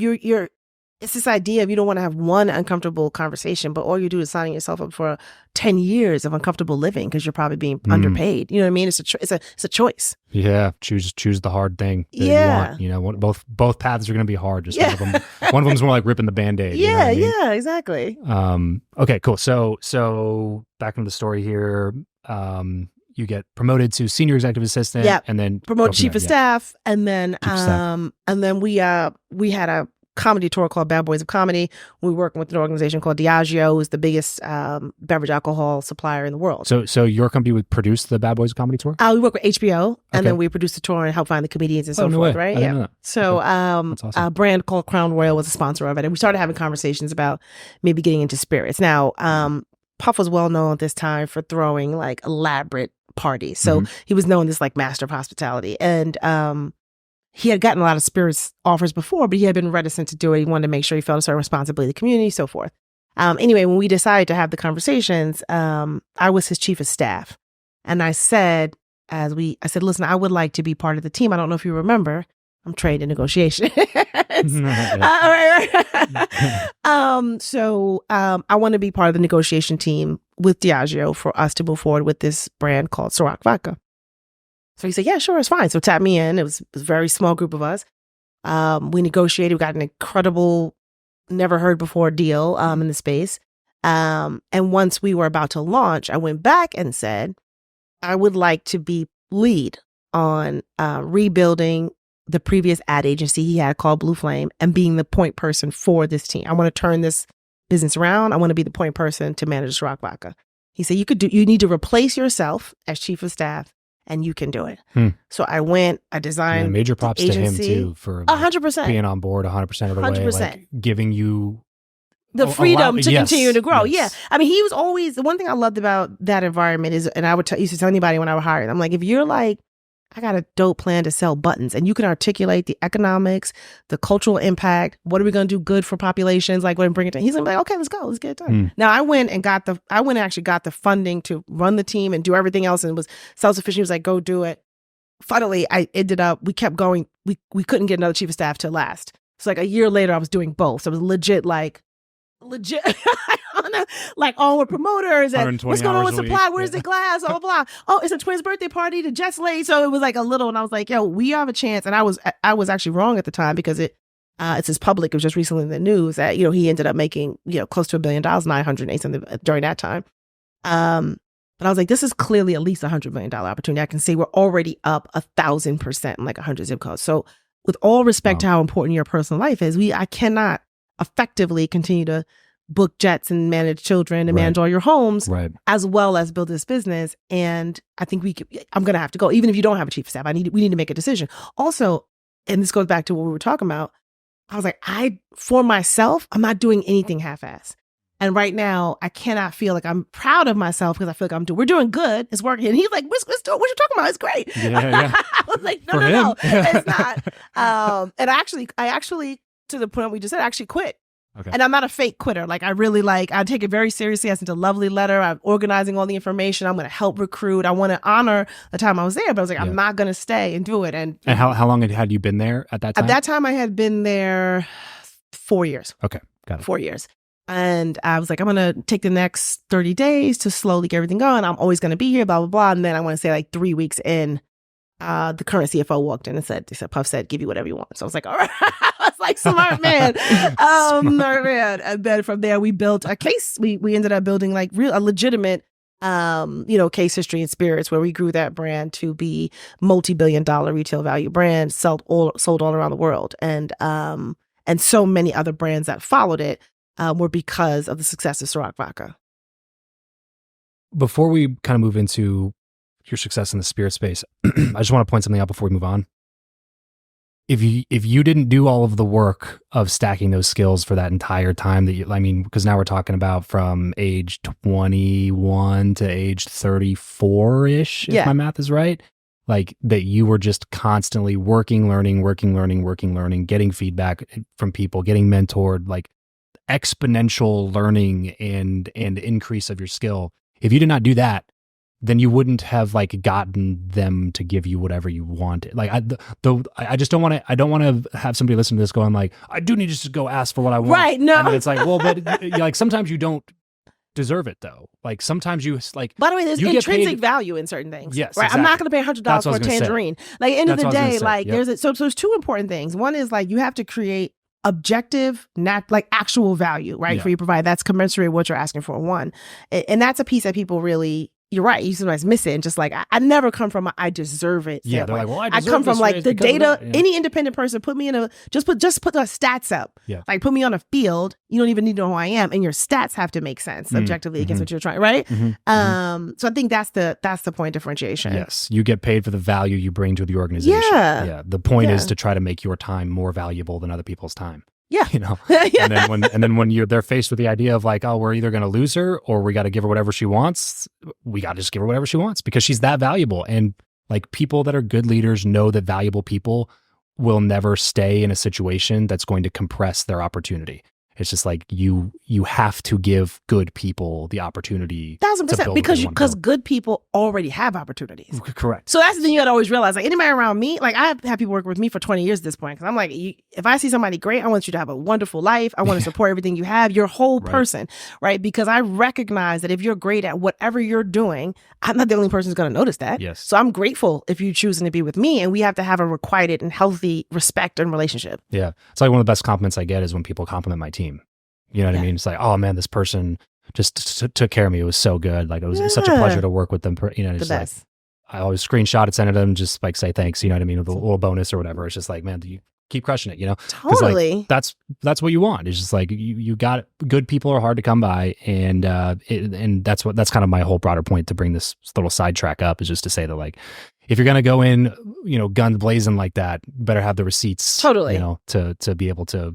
It's this idea of you don't want to have one uncomfortable conversation, but all you do is signing yourself up for 10 years of uncomfortable living because you're probably being underpaid. You know what I mean? It's a choice. Yeah. Choose the hard thing that you want. Both paths are going to be hard. Just one of them's more like ripping the Band-Aid. Yeah, exactly. Okay, cool. So back into the story here. You get promoted to senior executive assistant, and then promoted chief of staff, and then we had a comedy tour called Bad Boys of Comedy. We were working with an organization called Diageo, who's the biggest beverage alcohol supplier in the world. So your company would produce the Bad Boys Comedy Tour? We work with HBO, and Okay. then we produce the tour and help find the comedians and so no forth, way. right? I didn't know that. So That's awesome. a brand called Crown Royal was a sponsor of it, and we started having conversations about maybe getting into spirits. Now, Puff was well known at this time for throwing like elaborate parties. So he was known as like master of hospitality, and he had gotten a lot of spirits offers before, but he had been reticent to do it. He wanted to make sure he felt a certain responsibility to the community, so forth. Anyway, when we decided to have the conversations, I was his chief of staff. And I said, listen, I would like to be part of the team. I don't know if you remember, I'm trained in negotiation. So I want to be part of the negotiation team with Diageo for us to move forward with this brand called Ciroc Vodka. So he said, yeah, sure, it's fine. So tap me in. It was a very small group of us. We negotiated. We got an incredible, never heard before deal in the space. And once we were about to launch, I went back and said, I would like to be lead on rebuilding the previous ad agency he had called Blue Flame and being the point person for this team. I want to turn this business around. I want to be the point person to manage Ciroc Vodka. He said, you need to replace yourself as chief of staff, and you can do it. So I went, I designed major props to him too for 100% being on board 100% of the way, 100%. like giving you the freedom to yes, continue to grow. yes. Yeah. I mean, he was always, the one thing I loved about that environment is, and I would used to tell anybody when I would hire them, I'm like, if you're like, I got a dope plan to sell buttons, and you can articulate the economics, the cultural impact, what are we going to do good for populations, like when bring it to, he's gonna be like, okay, let's go, let's get it done. Now I went and actually got the funding to run the team and do everything else, and was self-sufficient. He was like, go do it. Finally, we kept going. We couldn't get another chief of staff to last. So like a year later, I was doing both. So it was legit, like all with promoters and what's going on with supply, where's the glass, blah, blah, blah. Oh, it's a twins birthday party, the jet's late. So it was like a little, and I was like, yo, we have a chance. And I was actually wrong at the time, because it's as public, it was just recently in the news that, he ended up making, close to $1 billion, 908 something during that time. But I was like, this is clearly at least $100 million opportunity. I can say we're already up 1,000% in like 100 zip codes. So with all respect to how important your personal life is, I cannot effectively continue to book jets and manage children and manage all your homes, as well as build this business. And I think I'm going to have to go, even if you don't have a chief of staff. We need to make a decision. Also, and this goes back to what we were talking about, I was like, for myself, I'm not doing anything half-ass. And right now, I cannot feel like I'm proud of myself, because I feel like we're doing good. It's working. And he's like, what you talking about? It's great. Yeah. I was like, no, it's not. And I actually, to the point we just said, I actually quit. Okay. And I'm not a fake quitter. Like, I take it very seriously. I sent a lovely letter. I'm organizing all the information. I'm going to help recruit. I want to honor the time I was there, but I was like, I'm not going to stay and do it. And how long had you been there at that time? At that time, I had been there 4 years. Okay, got it. 4 years. And I was like, I'm going to take the next 30 days to slowly get everything going. I'm always going to be here, blah, blah, blah. And then I want to say like 3 weeks in, the current CFO walked in and said, Puff said, give you whatever you want. So I was like, all right. I was like, smart man. Smart man. And then from there, we built a case. We ended up building like a legitimate, case history in spirits, where we grew that brand to be multi-billion-dollar retail value brand, sold all around the world. And so many other brands that followed it were because of the success of Ciroc Vodka. Before we kind of move into your success in the spirit space, I just want to point something out before we move on. If you didn't do all of the work of stacking those skills for that entire time because now we're talking about from age 21 to age 34-ish, if my math is right, like that you were just constantly working, learning, getting feedback from people, getting mentored, like exponential learning and increase of your skill. If you did not do that, then you wouldn't have like gotten them to give you whatever you wanted. Like I just don't want to have somebody listen to this going like, I do need to just go ask for what I want. Right. No. And it's like, well, but like sometimes you don't deserve it though. Like sometimes you like, by the way, there's intrinsic value in certain things. Yes. Right. Exactly. I'm not going to pay $100 for a tangerine. Like end of the day, like there's there's two important things. One is like, you have to create objective, not like actual value, right? For you provide that's commensurate with what you're asking for. One. And that's a piece that people really you're right. You sometimes miss it. And just like, I never come from I deserve it. Yeah, they're like, well, I come from like the data, yeah. Any independent person, put me in just put the stats up. Yeah. Like put me on a field. You don't even need to know who I am. And your stats have to make sense objectively against what you're trying, right? So I think that's the point differentiation. Yes. You get paid for the value you bring to the organization. Yeah. The point is to try to make your time more valuable than other people's time. Yeah. You know, and then when they're faced with the idea of like, oh, we're either going to lose her or we got to give her whatever she wants. We got to just give her whatever she wants because she's that valuable. And like people that are good leaders know that valuable people will never stay in a situation that's going to compress their opportunity. It's just like you have to give good people the opportunity. 1,000%, because good people already have opportunities. Correct. So that's the thing you got to always realize. Like anybody around me, like I've had people work with me for 20 years at this point. Because I'm like, if I see somebody great, I want you to have a wonderful life. I want to support everything you have, your whole person, right? Because I recognize that if you're great at whatever you're doing, I'm not the only person who's going to notice that. Yes. So I'm grateful if you're choosing to be with me, and we have to have a requited and healthy respect and relationship. Yeah. It's like one of the best compliments I get is when people compliment my team. You know what I mean? It's like, oh man, this person just took care of me. It was so good. Like it was such a pleasure to work with them. You know, it's the best. Like, I always screenshot it, send it to them, just like say thanks. You know what I mean? With a little bonus or whatever. It's just like, man, you keep crushing it. You know, totally. Like, that's what you want. It's just like you got good people are hard to come by, and that's kind of my whole broader point to bring this little sidetrack up is just to say that like, if you're gonna go in, you know, guns blazing like that, better have the receipts. Totally. You know, to be able to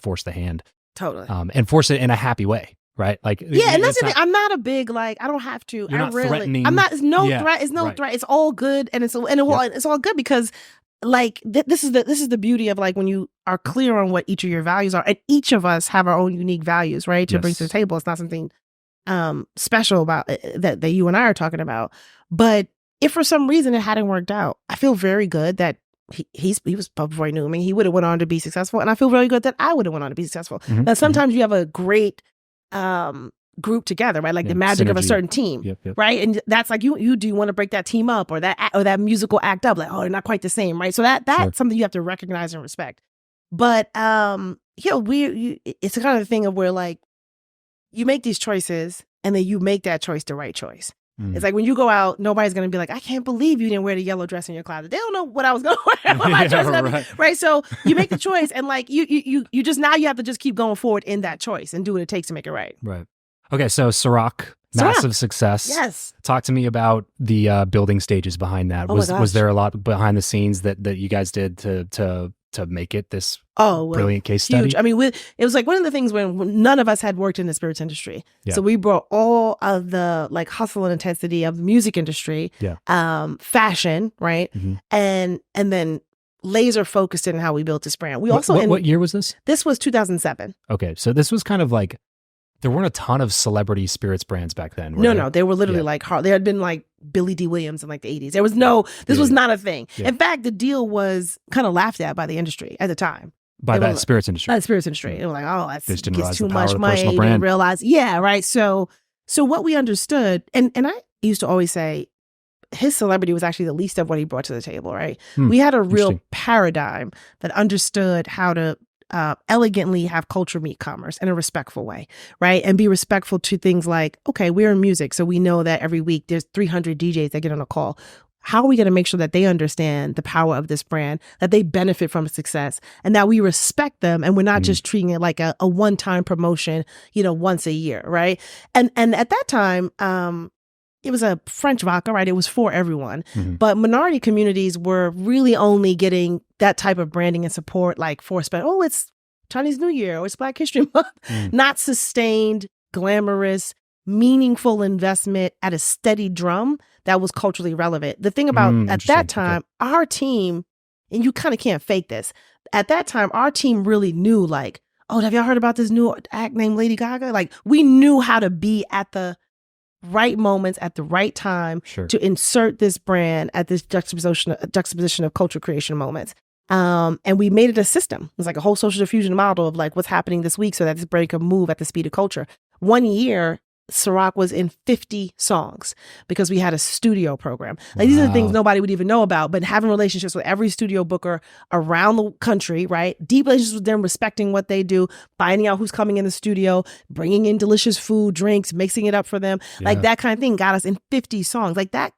force the hand. Totally. And force it in a happy way, right? Like, yeah, and that's the thing. I'm not a big, like, I don't have to. You're not threatening. I'm not, it's no threat. It's no threat. It's all good. And it's all good because like, this is the beauty of like, when you are clear on what each of your values are, and each of us have our own unique values, right? To bring to the table. It's not something special about that you and I are talking about. But if for some reason it hadn't worked out, I feel very good that he was before he knew me, he would have went on to be successful, and I feel very good that I would have went on to be successful. Now sometimes you have a great group together, right? Like the magic of a certain team, right? And that's like you want to break that team up or that musical act up, like, oh, they're not quite the same, right? So that's something you have to recognize and respect. But it's the kind of thing of where like you make these choices and then you make that choice the right choice. It's like when you go out, nobody's going to be like, I can't believe you didn't wear the yellow dress in your closet. They don't know what I was going to wear. What my dress was gonna be, right? So you make the choice, and like you just now you have to just keep going forward in that choice and do what it takes to make it right. Right. Okay. So Ciroc, massive success. Yes. Talk to me about the building stages behind that. Was there a lot behind the scenes that you guys did to make it this brilliant case study? Huge. I mean, it was like one of the things when none of us had worked in the spirits industry. Yeah. So we brought all of the like hustle and intensity of the music industry, fashion, right? And then laser focused in how we built this brand. We what year was this? This was 2007. Okay. So this was kind of like, there weren't a ton of celebrity spirits brands back then. No, they were literally like hard. There had been like Billy D. Williams in like the 80s. There was this was not a thing. Yeah. In fact, the deal was kind of laughed at by the industry at the time. By the spirits industry. By the spirits industry. They were like, oh, that's gets too much money. They didn't realize. Yeah, right. So what we understood, and I used to always say, his celebrity was actually the least of what he brought to the table, right? We had a real paradigm that understood how to elegantly have culture meet commerce in a respectful way, right? And be respectful to things like, okay, we're in music, so we know that every week there's 300 DJs that get on a call. How are we going to make sure that they understand the power of this brand, that they benefit from success, and that we respect them, and we're not just treating it like a one-time promotion, once a year, right? And at that time, it was a French vodka, right? It was for everyone. But minority communities were really only getting that type of branding and support, like it's Chinese New Year or it's Black History Month. Not sustained, glamorous, meaningful investment at a steady drum that was culturally relevant. The thing about at that time, our team, and you kind of can't fake this, at that time, our team really knew like, oh, have y'all heard about this new act named Lady Gaga? Like we knew how to be at the right moments at the right time to insert this brand at this juxtaposition of culture creation moments. And we made it a system. It was like a whole social diffusion model of like what's happening this week so that this brand can move at the speed of culture. 1 year Ciroc was in 50 songs because we had a studio program. Like these are the things nobody would even know about, but having relationships with every studio booker around the country, right? Deep relationships with them, respecting what they do, finding out who's coming in the studio, bringing in delicious food, drinks, mixing it up for them. Like that kind of thing got us in 50 songs. Like that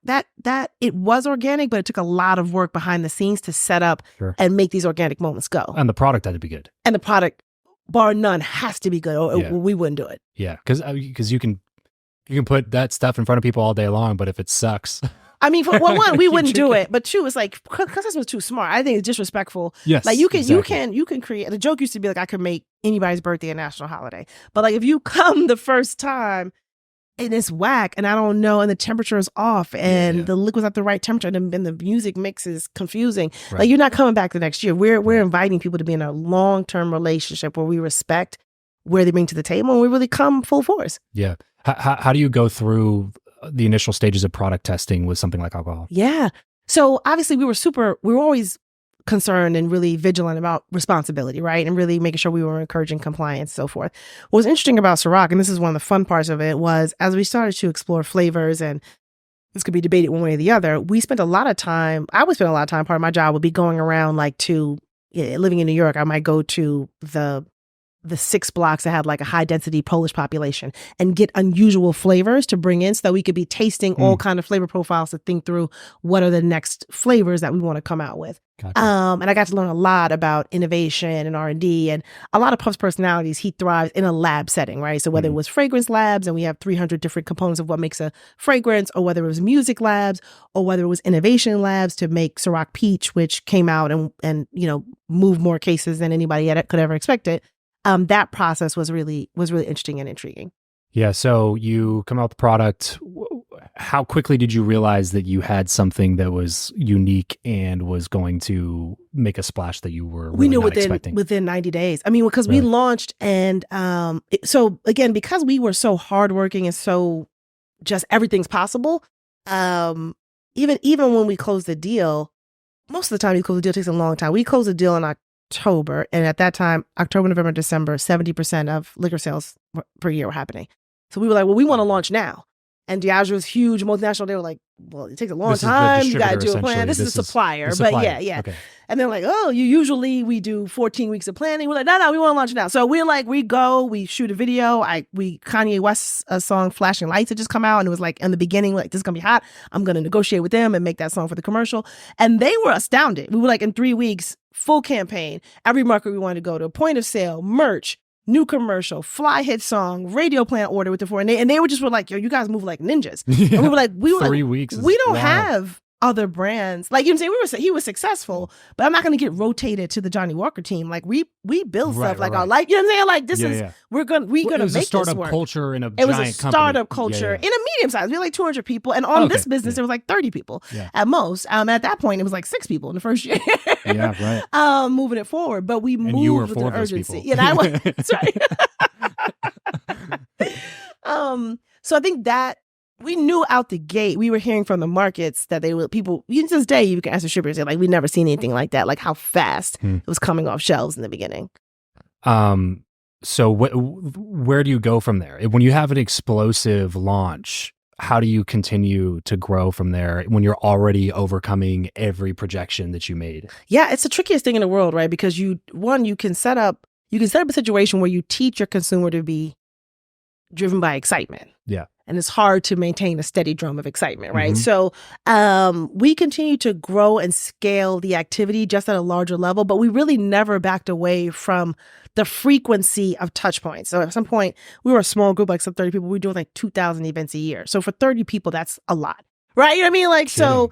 it was organic, but it took a lot of work behind the scenes to set up and make these organic moments go. And the product had to be good. And the product, bar none, has to be good or we wouldn't do it. Yeah, because you can put that stuff in front of people all day long, but if it sucks, I mean, for one, we wouldn't do it, but two, it's like customers was too smart. I think it's disrespectful. Yes, like you can create. The joke used to be like I could make anybody's birthday a national holiday, but like if you come the first time and it's whack and I don't know and the temperature is off and the liquid's at the right temperature and the music mix is confusing, like you're not coming back the next year. We're inviting people to be in a long-term relationship where we respect where they bring to the table and we really come full force. Yeah. How do you go through the initial stages of product testing with something like alcohol? Yeah. So obviously we were always concerned and really vigilant about responsibility, right? And really making sure we were encouraging compliance and so forth. What was interesting about Ciroc, and this is one of the fun parts of it, was as we started to explore flavors, and this could be debated one way or the other, we spent a lot of time, I would spend a lot of time, part of my job would be going around like living in New York, I might go to the 6 blocks that had like a high density Polish population and get unusual flavors to bring in so that we could be tasting all kind of flavor profiles to think through what are the next flavors that we want to come out with. Gotcha. And I got to learn a lot about innovation and R&D, and a lot of Puff's personalities, he thrives in a lab setting, right? So whether it was fragrance labs and we have 300 different components of what makes a fragrance, or whether it was music labs, or whether it was innovation labs to make Ciroc Peach, which came out and moved more cases than anybody could ever expect it. That process was really interesting and intriguing. Yeah. So you come out with the product. How quickly did you realize that you had something that was unique and was going to make a splash that you were really not expecting? Within 90 days. I mean, because we launched and so again, because we were so hardworking and so just everything's possible, even when we closed the deal, most of the time you close the deal takes a long time. We closed the deal in October, and at that time, October, November, December, 70% of liquor sales per year were happening. So we were like, well, we want to launch now. And Diageo's huge multinational, they were like, well, it takes a long time. You got to do a plan. This is a supplier. But yeah. Okay. And they're like, oh, we do 14 weeks of planning. We're like, no, we want to launch now. So we're like, we shoot a video. Kanye West's song Flashing Lights had just come out. And it was like, in the beginning, like, this is going to be hot. I'm going to negotiate with them and make that song for the commercial. And they were astounded. We were like, in 3 weeks, full campaign, every market we wanted to go to, point of sale, merch, new commercial, fly hit song, radio plan order with the 4. And they were like, yo, you guys move like ninjas. And we were like, 3 weeks. We don't have other brands. Like, you know what I'm saying? He was successful, but I'm not going to get rotated to the Johnny Walker team. Like we build stuff like our life. You know what I'm saying? Like this is, we're going to make this work. It was a startup culture in a giant company. It was a startup culture in a medium size. We had like 200 people. And on this business, there was like 30 people at most. At that point, it was like 6 people in the first year. Moving it forward. But we moved with an urgency. Yeah, I was. That's right. So I think that we knew out the gate, we were hearing from the markets that people, to this day, you can ask the shippers, like, we've never seen anything like that, like how fast it was coming off shelves in the beginning. So where do you go from there? When you have an explosive launch, how do you continue to grow from there when you're already overcoming every projection that you made? Yeah, it's the trickiest thing in the world, right? Because you can set up a situation where you teach your consumer to be driven by excitement. Yeah. And it's hard to maintain a steady drum of excitement, right? So we continue to grow and scale the activity just at a larger level, but we really never backed away from the frequency of touch points. So at some point, we were a small group, like some 30 people. We were doing like 2,000 events a year. So for 30 people, that's a lot, right? You know what I mean? Like, so,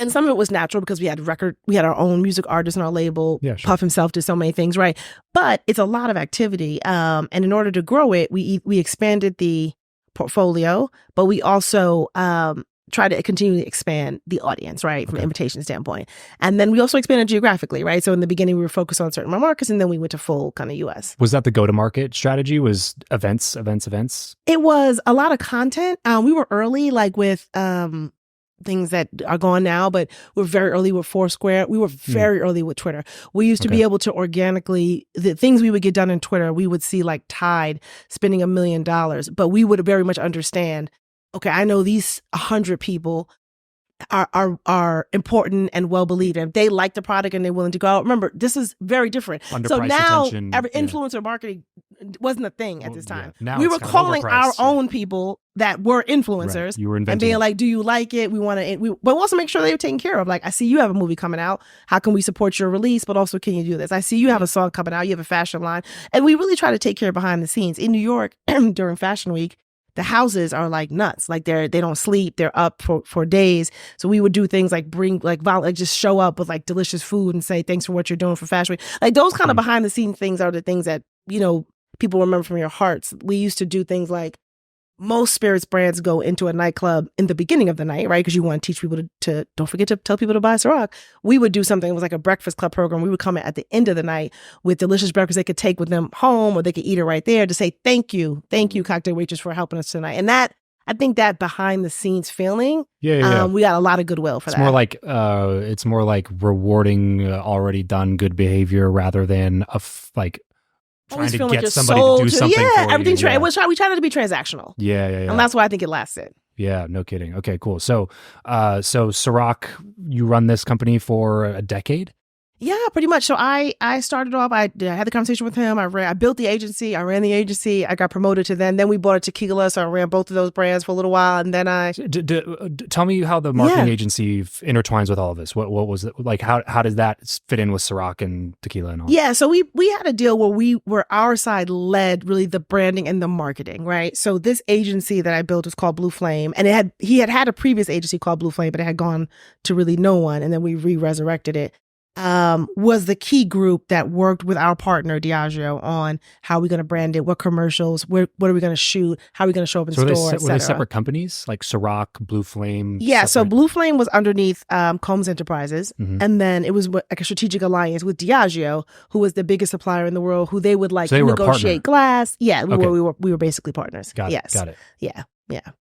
and some of it was natural because we had our own music artists on our label. Yeah, sure. Puff himself did so many things, right? But it's a lot of activity. And in order to grow it, we expanded the portfolio, but we also try to continue to expand the audience, right? From an invitation standpoint. And then we also expanded geographically, right? So in the beginning, we were focused on certain markets, and then we went to full kind of US. Was that the go-to-market strategy? Was events? It was a lot of content. We were early, like with things that are gone now, but we're very early with Foursquare. We were very early with Twitter. We used to be able to organically, the things we would get done in Twitter, we would see like Tide spending $1 million, but we would very much understand, okay, I know these 100 people are important and well believed, and they like the product and they're willing to go out. Remember, this is very different. So now every influencer marketing wasn't a thing at this time. We were calling our own people that were influencers, right. You were and being like, do you like it? We want to, but also make sure they were taken care of. Like, I see you have a movie coming out. How can we support your release? But also, can you do this? I see you have a song coming out. You have a fashion line. And we really try to take care of behind the scenes. In New York, during Fashion Week, the houses are like nuts. Like they don't sleep. They're up for days. So we would do things like just show up with like delicious food and say, thanks for what you're doing for Fashion Week. Like those kind of behind the scenes things are the things that, you know, people remember from your hearts. We used to do things like, most spirits brands go into a nightclub in the beginning of the night, right? Because you want to teach people to don't forget to tell people to buy Ciroc. We would do something, it was like a breakfast club program. We would come in at the end of the night with delicious breakfast they could take with them home, or they could eat it right there to say, thank you, cocktail waitress, for helping us tonight. And that, I think that behind the scenes feeling, we got a lot of goodwill for that. It's more like rewarding already done good behavior rather than trying to get somebody to do something for you. Everything's we try not to be transactional. Yeah. And that's why I think it lasted. Yeah, no kidding. Okay, cool. So Ciroc, you run this company for a decade? Yeah, pretty much. So I started off, I had the conversation with him. I built the agency. I ran the agency. I got promoted to then we bought a tequila. So I ran both of those brands for a little while. And then tell me how the marketing agency intertwines with all of this. What was it like? How does that fit in with Ciroc and tequila and all? Yeah. So we had a deal where our side led really the branding and the marketing, right? So this agency that I built was called Blue Flame, and he had a previous agency called Blue Flame, but it had gone to really no one. And then we resurrected it. Was the key group that worked with our partner Diageo on how we're going to brand it, what commercials, what are we going to shoot, how are we going to show up in store, etc. Were they separate companies like Ciroc, Blue Flame? Yeah, so Blue Flame was underneath Combs Enterprises, and then it was like a strategic alliance with Diageo, who was the biggest supplier in the world, who they would like negotiate glass. Yeah, we were basically partners. Got it. Yeah.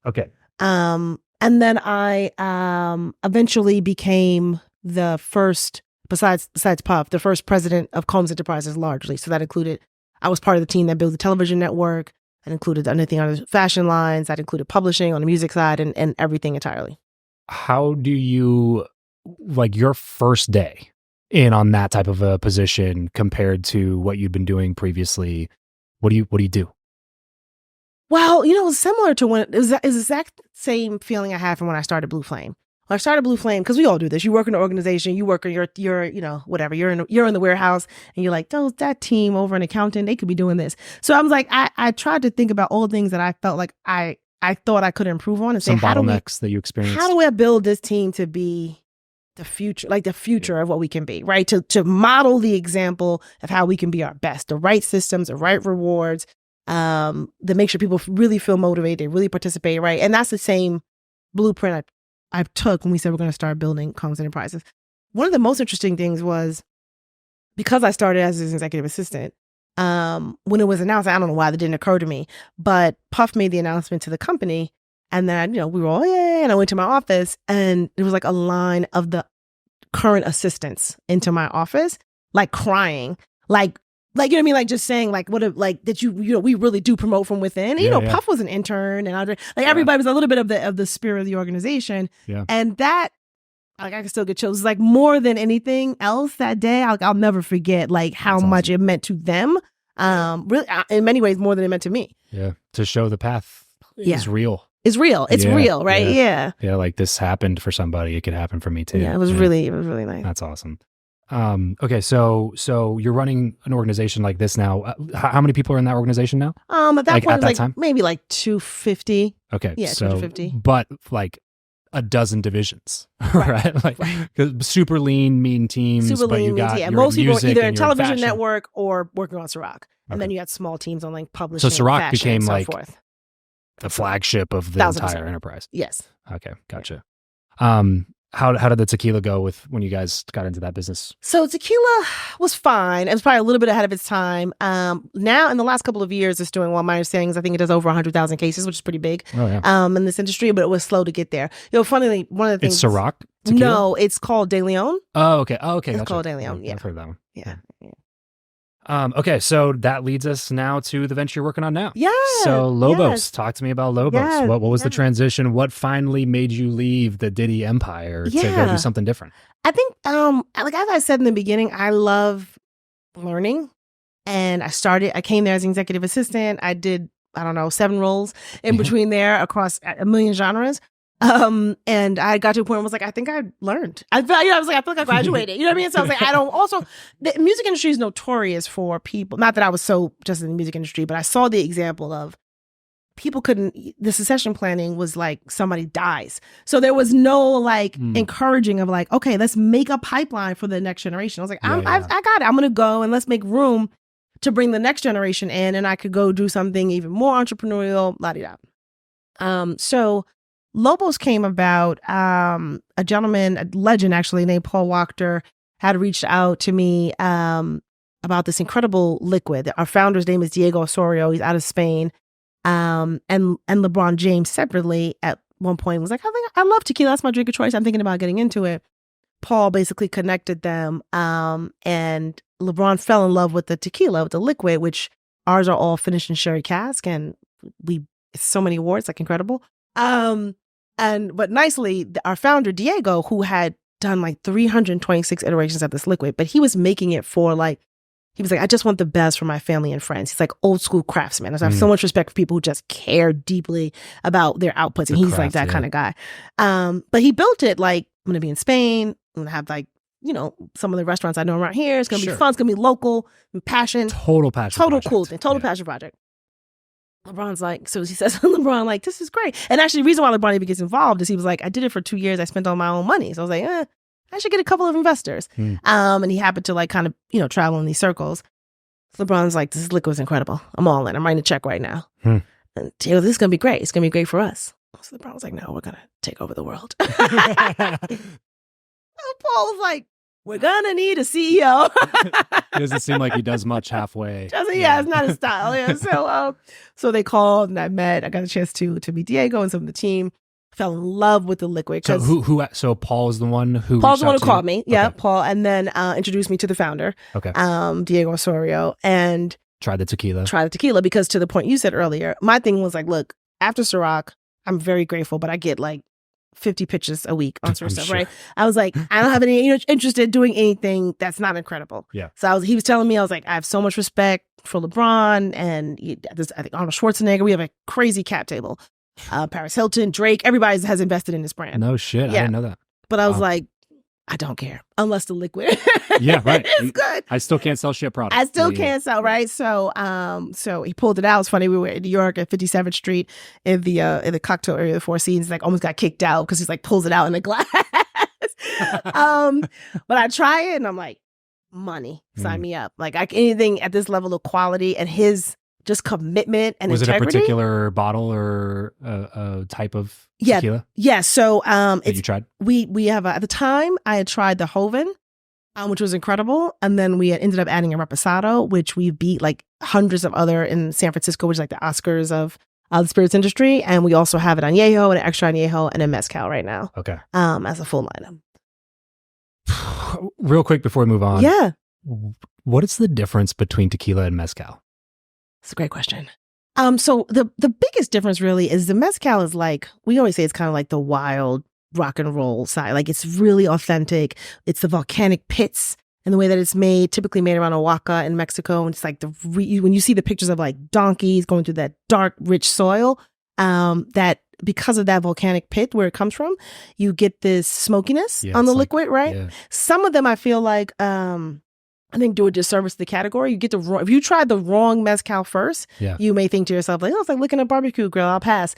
Okay. And then I eventually became the first, besides Puff, the first president of Combs Enterprises largely. So that included, I was part of the team that built the television network. That included anything on the fashion lines. That included publishing on the music side and everything entirely. How do you, like your first day in on that type of a position compared to what you'd been doing previously? What do you do? Well, similar to when it was the exact same feeling I had from when I started Blue Flame. When I started Blue Flame, because we all do this. You work in an organization, you work in your whatever. You're in the warehouse, and you're like, that team over in accounting, they could be doing this. So I was like, I tried to think about all the things that I felt like I thought I could improve on, and some bottlenecks that you experienced. How do I build this team to be the future of what we can be, right? To model the example of how we can be our best, the right systems, the right rewards, to make sure people really feel motivated, they really participate, right? And that's the same blueprint I took when we said we're going to start building Combs Enterprises. One of the most interesting things was, because I started as an executive assistant, when it was announced, I don't know why that didn't occur to me, but Puff made the announcement to the company, and then we were all, yay, and I went to my office, and there was like a line of the current assistants into my office, like crying, like you know what I mean? Like just saying like, we really do promote from within. And, Puff was an intern, and everybody was a little bit of the spirit of the organization. Yeah. And that, like, I can still get chills. It's like more than anything else that day, I'll never forget like how much it meant to them. Really, in many ways, more than it meant to me. Yeah. To show the path is real. It's real. It's real, right? Yeah. Yeah. Like this happened for somebody. It could happen for me too. Yeah. It was really nice. That's awesome. Okay, so you're running an organization like this now. How many people are in that organization now? At that point, it was like maybe like 250. Okay, yeah, so 250. But like a dozen divisions, right? Like super lean, mean teams. Super but lean, you got yeah. Most people are either in television fashion. Network or working on Ciroc, and then you got small teams on like publishing. So Ciroc fashion, became and so like the flagship of the 1,000%. entire enterprise. Yes. Okay, gotcha. How did the tequila go with when you guys got into that business? So tequila was fine. It was probably a little bit ahead of its time. Now in the last couple of years, it's doing well. My understanding is I think it does over 100,000 cases, which is pretty big. Oh, yeah. In this industry, but it was slow to get there. Funnily, one of the things. It's Ciroc tequila? No, it's called De Leon. Oh, okay. It's It's called De Leon. Yeah, I've heard that one. Yeah. Okay, so that leads us now to the venture you're working on now. Yeah. So Lobos, yes. Talk to me about Lobos. Yes, What was the transition? What finally made you leave the Diddy empire to go do something different? I think, like as I said in the beginning, I love learning, and I came there as an executive assistant. I did, 7 roles in between there across a million genres. And I got to a point where I was like, I think I learned. I feel like I graduated. You know what I mean? So I was like, the music industry is notorious for people. Not that I was so just in the music industry, but I saw the example of people the succession planning was like somebody dies. So there was no encouraging of like, okay, let's make a pipeline for the next generation. I was like, I got it. I'm going to go and let's make room to bring the next generation in, and I could go do something even more entrepreneurial, la-di-da. So Lobos came about, a gentleman, a legend actually, named Paul Wachter, had reached out to me about this incredible liquid. Our founder's name is Diego Osorio. He's out of Spain. And LeBron James separately at one point was like, I love tequila. That's my drink of choice. I'm thinking about getting into it. Paul basically connected them. And LeBron fell in love with the tequila, with the liquid, which ours are all finished in sherry cask. And it's so many awards, like incredible. But nicely, our founder, Diego, who had done like 326 iterations of this liquid, but he was making it for he was like, I just want the best for my family and friends. He's like old school craftsman. I have so much respect for people who just care deeply about their outputs. And he's like that kind of guy. But he built it like, I'm going to be in Spain. I'm going to have some of the restaurants I know around here. It's going to be fun. It's going to be local, passion. Total passion. Total cool thing. Total passion project. LeBron's like, so he says, LeBron, like, this is great. And actually, the reason why LeBron even gets involved is he was like, I did it for 2 years. I spent all my own money. So I was like, I should get a couple of investors. And he happened to kind of, travel in these circles. So LeBron's like, this liquid is incredible. I'm all in. I'm writing a check right now. And Diego, this is going to be great. It's going to be great for us. So LeBron was like, no, we're going to take over the world. Paul was like, we're gonna need a CEO. It doesn't seem like he does much halfway. It's not his style. Yeah. So they called and I got a chance to meet Diego and some of the team. Fell in love with the liquid. So so Paul is the one who called me. Yeah, okay. Paul, and then introduced me to the founder. Okay. Diego Osorio, and tried the tequila because to the point you said earlier, my thing was like, look, after Ciroc, I'm very grateful, but I get like 50 pitches a week on certain stuff, right? I was like, I don't have any interest in doing anything that's not incredible. Yeah. So he was telling me, I was like, I have so much respect for LeBron and I think Arnold Schwarzenegger. We have a crazy cap table. Paris Hilton, Drake, everybody has invested in this brand. No shit. Yeah. I didn't know that. But I was like, I don't care unless the liquid. Yeah, right. It's good. I still can't sell shit products. I still can't sell, right? So he pulled it out. It's funny. We were in New York at 57th Street in the cocktail area of the Four Seasons. Like almost got kicked out because he's like pulls it out in a glass. But I try it and I'm like, money, sign me up. Like anything at this level of quality and his just commitment and integrity. Was it a particular bottle or a type of tequila? Yeah. So you tried? We have at the time I had tried the Joven, which was incredible, and then we had ended up adding a Reposado, which we beat like hundreds of other in San Francisco, which is like the Oscars of the spirits industry, and we also have an añejo and an extra añejo and a mezcal right now. Okay. As a full lineup. Real quick before we move on. Yeah. What is the difference between tequila and mezcal? It's a great question. So the biggest difference really is the mezcal is like, we always say it's kind of like the wild rock and roll side. Like it's really authentic. It's the volcanic pits and the way that it's made, typically made around Oaxaca in Mexico. And it's like when you see the pictures of like donkeys going through that dark, rich soil, that because of that volcanic pit where it comes from, you get this smokiness on the liquid, right? Yeah. Some of them I feel like, I think do a disservice to the category. You get the wrong, if you tried the wrong mezcal first, you may think to yourself like, oh, it's like looking at a barbecue grill. I'll pass.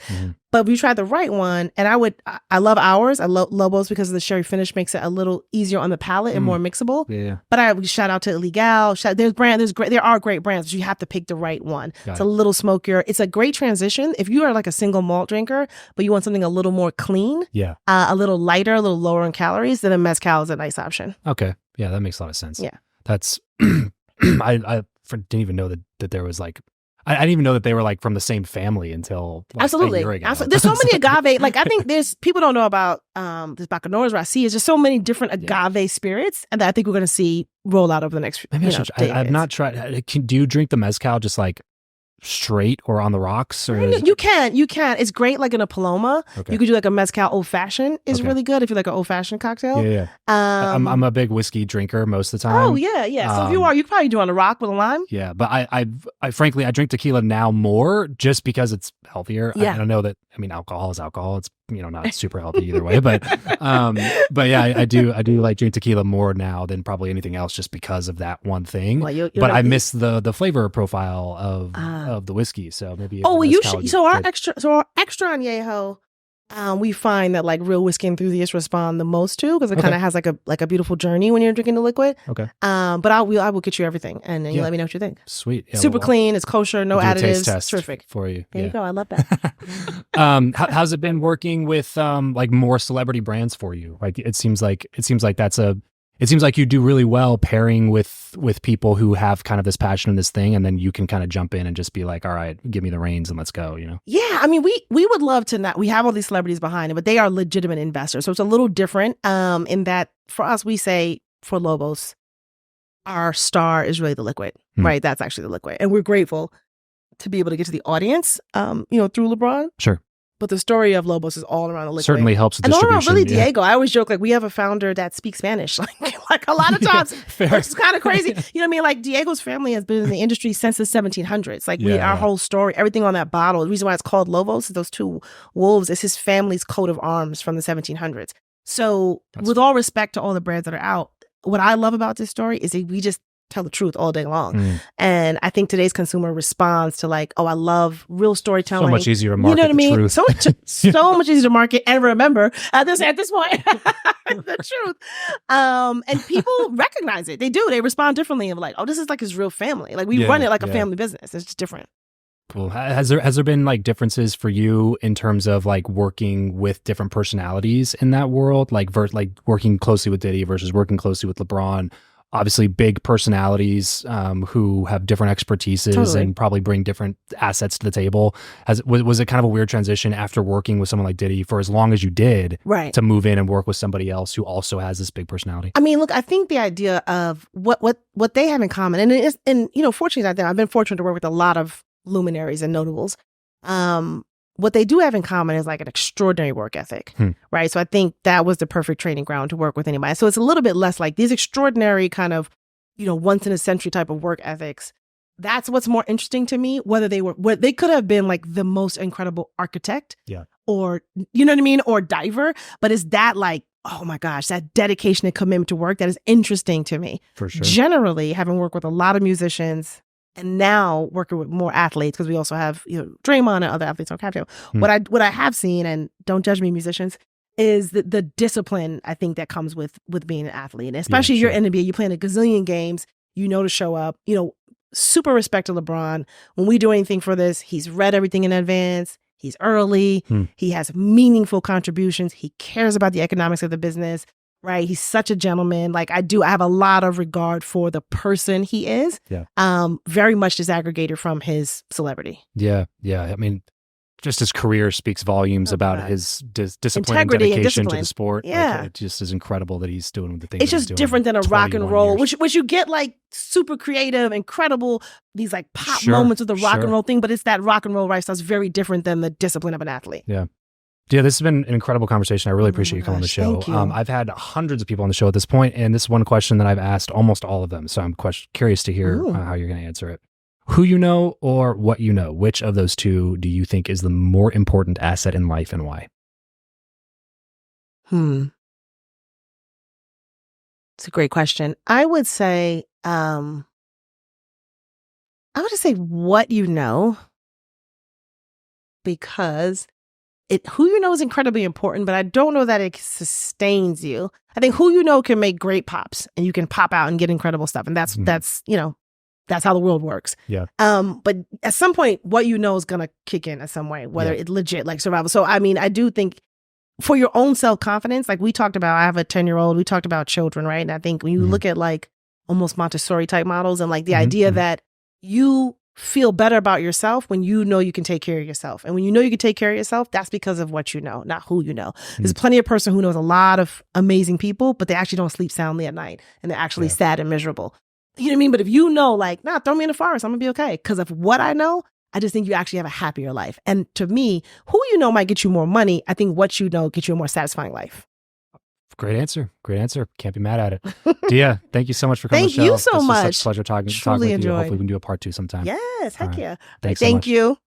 But if you tried the right one, and I love ours. I love Lobos because of the sherry finish makes it a little easier on the palate and more mixable. Yeah. But I would shout out to Illegal. There are great brands, but you have to pick the right one. It's a little smokier. It's a great transition. If you are like a single malt drinker, but you want something a little more clean, a little lighter, a little lower in calories, then a mezcal is a nice option. Okay. Yeah, that makes a lot of sense. Yeah. That's, I didn't even know that there was like, I didn't even know that they were like from the same family until like a year ago. Absolutely. There's so many agave. Like I think people don't know about this Bacanor's Rossi. It's just so many different agave spirits, and that I think we're going to see roll out over the next. Maybe I've not tried. Do you drink the mezcal just like straight or on the rocks? Or you can. It's great like in a Paloma. Okay. You could do like a mezcal old fashioned is really good if you like an old fashioned cocktail. Yeah. I'm a big whiskey drinker most of the time. Oh yeah. So if you could probably do on a rock with a lime. Yeah, but I frankly I drink tequila now more just because it's healthier. Yeah. I don't know that. I mean, alcohol is alcohol. It's not super healthy either way. But yeah, I do like drink tequila more now than probably anything else just because of that one thing. Well, but I miss the flavor profile of the whiskey. So maybe our extra añejo. We find that like real whiskey enthusiasts respond the most to because it kind of has like a beautiful journey when you're drinking the liquid. Okay. But I will get you everything and then you let me know what you think. Sweet. Yeah, super clean. It's kosher. No additives. Taste test terrific for you. There you go. I love that. How's it been working with like more celebrity brands for you? Like it seems like you do really well pairing with people who have kind of this passion in this thing, and then you can kind of jump in and just be like, all right, give me the reins and let's go, Yeah, I mean, we would love to not. We have all these celebrities behind it, but they are legitimate investors, so it's a little different. In that, for us, we say for Lobos, our star is really the liquid, right? That's actually the liquid, and we're grateful to be able to get to the audience, through LeBron. Sure. But the story of Lobos is all around the liquid. Certainly helps with distribution. And all around really Diego. I always joke, like, we have a founder that speaks Spanish. Like a lot of times, it's kind of crazy. You know what I mean? Like, Diego's family has been in the industry since the 1700s. Like, our whole story, everything on that bottle, the reason why it's called Lobos, those two wolves, is his family's coat of arms from the 1700s. So, with all respect to all the brands that are out, what I love about this story is that we just tell the truth all day long. And I think today's consumer responds to like, oh, I love real storytelling. So much easier to market. You know what I mean? Truth. So much easier to market and remember at this point the truth. And people recognize it. They do. They respond differently of like, oh, this is like his real family. Like we run it like a family business. It's just different. Cool. Has there been like differences for you in terms of like working with different personalities in that world, like working closely with Diddy versus working closely with LeBron? Obviously big personalities who have different expertises and probably bring different assets to the table. Was it kind of a weird transition after working with someone like Diddy for as long as you did to move in and work with somebody else who also has this big personality? I mean, look, I think the idea of what they have in common, and fortunately, I've been fortunate to work with a lot of luminaries and notables. What they do have in common is like an extraordinary work ethic, right? So I think that was the perfect training ground to work with anybody. So it's a little bit less like these extraordinary kind of, once in a century type of work ethics. That's what's more interesting to me, whether they could have been like the most incredible architect or, you know what I mean? Or diver, but is that like, oh my gosh, that dedication and commitment to work that is interesting to me. For sure. Generally, having worked with a lot of musicians, and now working with more athletes, because we also have, Draymond and other athletes on Captain. What I have seen, and don't judge me, musicians, is the discipline I think that comes with being an athlete. And especially you're in the NBA, you're playing a gazillion games, to show up. Super respect to LeBron. When we do anything for this, he's read everything in advance. He's early. He has meaningful contributions. He cares about the economics of the business. Right. He's such a gentleman. Like I have a lot of regard for the person he is. Yeah. Very much disaggregated from his celebrity. Yeah. Yeah. I mean, just his career speaks volumes about his discipline and dedication to the sport. Yeah. Like, it just is incredible that he's doing the things it's just different than a rock and roll, which you get like super creative, incredible, these like pop moments of the rock and roll thing. But it's that rock and roll lifestyle that's very different than the discipline of an athlete. Yeah. Yeah, this has been an incredible conversation. I really appreciate you coming on the show. Thank you. I've had hundreds of people on the show at this point, and this is one question that I've asked almost all of them. So I'm curious to hear how you're going to answer it. Who you know or what you know, which of those two do you think is the more important asset in life and why? It's a great question. I would say I would just say what you know, because who you know is incredibly important, but I don't know that it sustains you. I think who you know can make great pops, and you can pop out and get incredible stuff, and that's that's how the world works. Yeah. But at some point, what you know is gonna kick in some way, whether it's legit, like survival. So I mean, I do think for your own self-confidence, like we talked about, I have a 10-year-old, we talked about children, right? And I think when you look at like almost Montessori type models and like the idea that you feel better about yourself when you know you can take care of yourself. And when you know you can take care of yourself, that's because of what you know, not who you know. There's plenty of person who knows a lot of amazing people, but they actually don't sleep soundly at night and they're actually sad and miserable. You know what I mean? But if you know, like, nah, throw me in the forest, I'm gonna be okay. Because of what I know, I just think you actually have a happier life. And to me, who you know might get you more money. I think what you know gets you a more satisfying life. Great answer. Great answer. Can't be mad at it. Dia, thank you so much for coming on the show. Thank you so much. Such a pleasure talking with you. Enjoyed. Hopefully we can do a part 2 sometime. Yes, heck yeah. Thanks so Thank much. you.